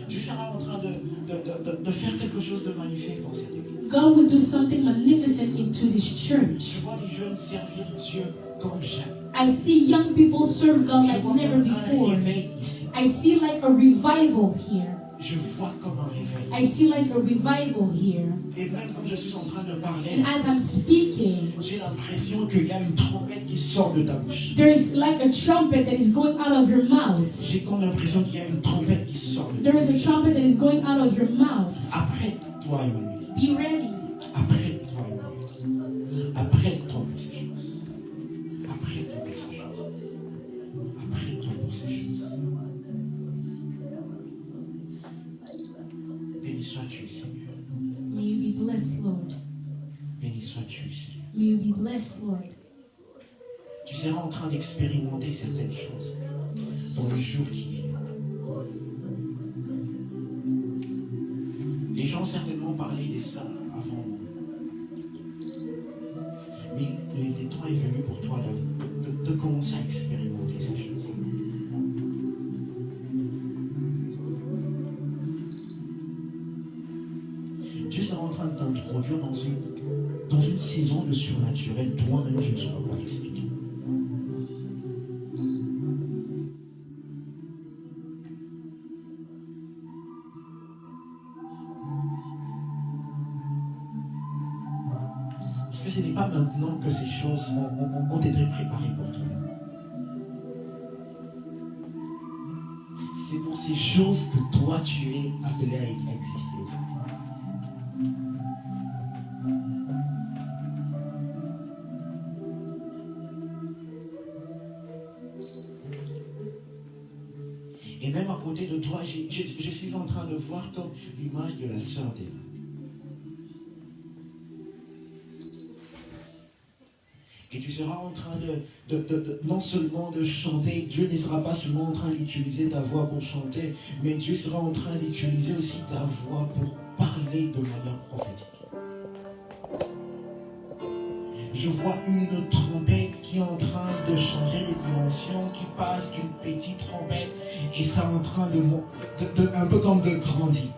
Dieu sera en train de faire quelque chose de magnifique dans cette église.
God will do something magnificent into this church.
Je vois les jeunes servir Dieu comme jamais.
I see young people serve God
Je
like
vois
never
comme un
before.
réveil ici.
I see like a revival here.
Je vois comme un réveil.
I see like a revival here.
Et même quand je suis en train de parler,
And as I'm speaking,
j'ai l'impression qu'il y a une trompette qui sort de ta bouche.
there's like a trumpet that is going out of your mouth.
J'ai comme l'impression qu'il y a une trompette qui sort de ta
There is a
bouche.
trumpet that is going out of your mouth.
Après toi, Emmanuel.
Be ready.
Après toi, Emmanuel. Après toi pour ces choses. Après toi pour ces choses. Après toi pour ces choses. Béni sois-tu, Seigneur.
May you be blessed, Lord.
Béni sois-tu, Seigneur.
May you be blessed, Lord.
Tu seras en train d'expérimenter certaines choses dans le jour qui vient. Les gens certainement parlaient de ça avant moi. Mais le temps est venu pour toi de commencer à expérimenter ces choses. introduire dans une saison de surnaturel, toi-même, tu ne sauras pas l'expliquer. Parce que ce n'est pas maintenant que ces choses ont été préparées pour toi. C'est pour ces choses que toi, tu es appelé à exister. Et même à côté de toi, je suis en train de voir comme l'image de la sœur d'Ella. Et tu seras en train non seulement de chanter, Dieu ne sera pas seulement en train d'utiliser ta voix pour chanter, mais Dieu sera en train d'utiliser aussi ta voix pour parler de manière prophétique. Je vois une trompette qui est en train de changer de dimension, qui passe d'une petite trompette et ça est en train un peu comme de grandir.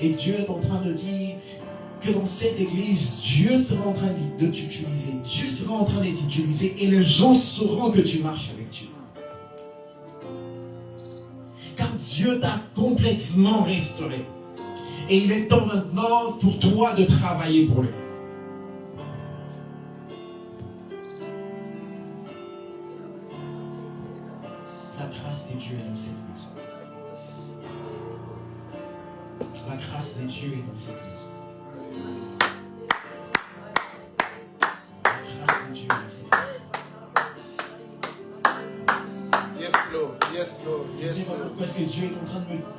Et Dieu est en train de dire que dans cette église, Dieu sera en train de t'utiliser. Dieu sera en train de t'utiliser et les gens sauront que tu marches avec Dieu. Car Dieu t'a complètement restauré. Et il est temps maintenant pour toi de travailler pour lui. La grâce de Dieu est dans cette maison. La grâce de Dieu est dans cette maison. La grâce de Dieu est dans cette maison.
Yes, Lord. Yes, Lord. Yes, Lord.
Parce que Dieu est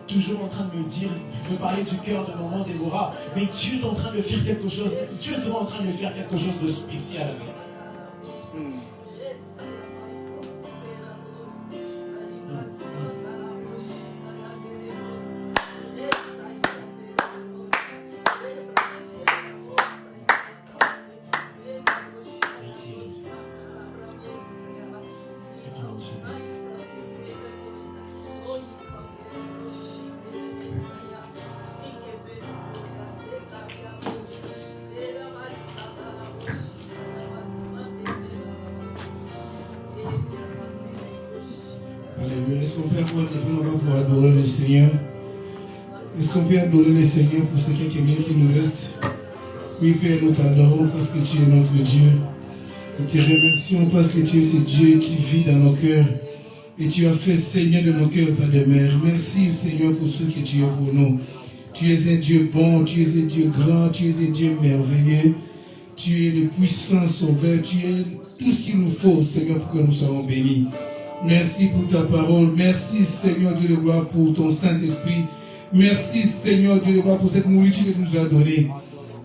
toujours en train de me dire, de parler du cœur de maman Déborah. Mais Dieu est en train de faire quelque chose. Dieu sera en train de faire quelque chose de spécial avec. Merci.
Alléluia. Est-ce qu'on peut pour adorer le Seigneur? Est-ce qu'on peut adorer le Seigneur pour ce quelques minutes qui nous reste? Oui, Père, nous t'adorons parce que tu es notre Dieu. Nous te remercions parce que tu es ce Dieu qui vit dans nos cœurs. Et tu as fait, Seigneur, de nos cœurs ta demeure. Merci, Seigneur, pour ce que tu es pour nous. Tu es un Dieu bon, tu es un Dieu grand, tu es un Dieu merveilleux. Tu es le puissant sauveur, tu es tout ce qu'il nous faut, Seigneur, pour que nous soyons bénis. Merci pour ta parole. Merci, Seigneur Dieu de gloire, pour ton Saint-Esprit. Merci, Seigneur Dieu de gloire, pour cette nourriture que tu nous as donnée.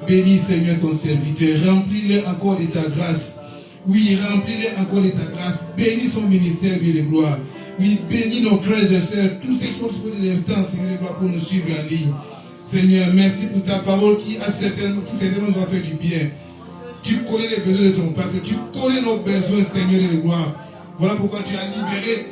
Bénis, Seigneur, ton serviteur. Remplis-le encore de ta grâce. Oui, remplis-le encore de ta grâce. Bénis son ministère, Dieu de gloire. Oui, bénis nos frères et sœurs, tous ceux qui ont disposé de leur temps, Seigneur de gloire, pour nous suivre en ligne. Seigneur, merci pour ta parole qui certainement nous a fait du bien. Tu connais les besoins de ton peuple. Tu connais nos besoins, Seigneur de gloire. Voilà pourquoi tu as libéré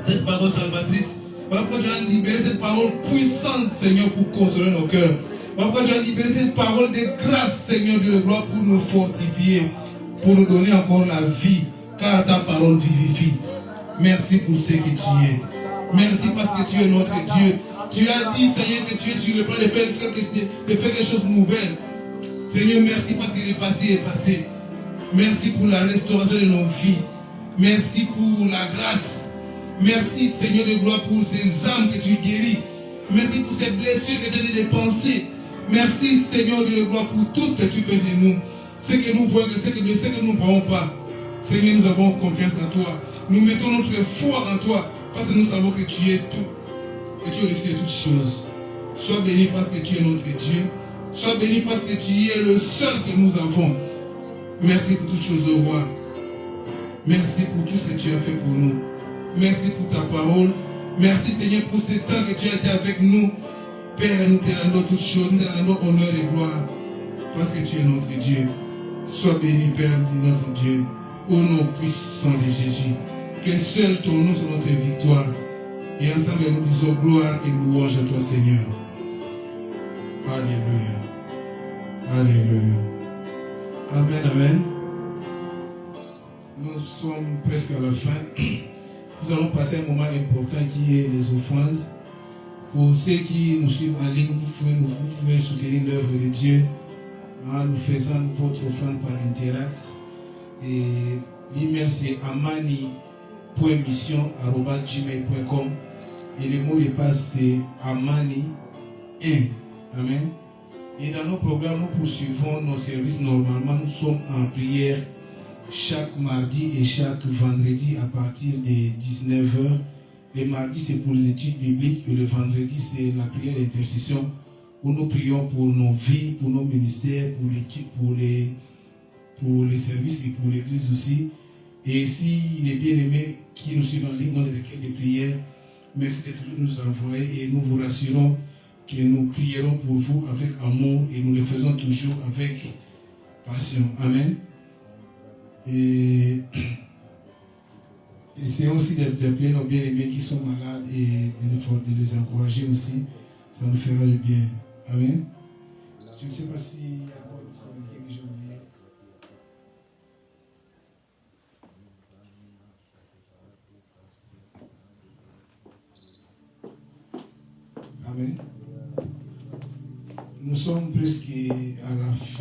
cette parole salvatrice. Voilà pourquoi tu as libéré cette parole puissante, Seigneur, pour consoler nos cœurs. Voilà pourquoi tu as libéré cette parole de grâce, Seigneur Dieu de gloire, pour nous fortifier, pour nous donner encore la vie, car ta parole vivifie. Merci pour ce que tu es. Merci parce que tu es notre Dieu. Tu as dit, Seigneur, que tu es sur le point de faire des choses nouvelles. Seigneur, merci parce que le passé est passé. Merci pour la restauration de nos vies. Merci pour la grâce. Merci, Seigneur de gloire, pour ces âmes que tu guéris. Merci pour ces blessures que tu as dépensées. Merci, Seigneur de gloire, pour tout ce que tu fais de nous. Ce que nous voyons, ce que nous ne voyons pas. Seigneur, nous avons confiance en toi. Nous mettons notre foi en toi parce que nous savons que tu es tout. Et tu es au-dessus de toutes choses. Sois béni parce que tu es notre Dieu. Sois béni parce que tu es le seul que nous avons. Merci pour toutes choses, au roi. Merci pour tout ce que tu as fait pour nous. Merci pour ta parole. Merci, Seigneur, pour ce temps que tu as été avec nous. Père, nous te rendons toutes choses, nous te rendons honneur et gloire. Parce que tu es notre Dieu. Sois béni, Père, notre Dieu. Au nom puissant de Jésus. Que seul ton nom soit notre victoire. Et ensemble, nous disons gloire et louange à toi, Seigneur. Alléluia. Alléluia. Amen, amen. Nous sommes presque à la fin. Nous allons passer un moment important qui est les offrandes. Pour ceux qui nous suivent en ligne, vous pouvez soutenir l'œuvre de Dieu en nous faisant votre offrande par Interact. Et l'email c'est amani.mission@gmail.com et le mot de passe c'est amani1. Amen. Et dans nos programmes, nous poursuivons nos services normalement. Nous sommes en prière chaque mardi et chaque vendredi à partir de 19h. Le mardi, c'est pour l'étude biblique et le vendredi, c'est la prière d'intercession où nous prions pour nos vies, pour nos ministères, pour l'équipe, pour les services et pour l'église aussi. Et si les bien-aimés qui nous suivent en ligne ont des requêtes de prière, merci d'être venus nous envoyer et nous vous rassurons que nous prierons pour vous avec amour et nous le faisons toujours avec passion. Amen. Et essayons aussi d'appeler nos bien-aimés qui sont malades et de les encourager aussi. Ça nous fera du bien. Amen. Je ne sais pas s'il y a encore d'autres communiqués que j'ai oubliés. Amen. Nous sommes presque à la fin.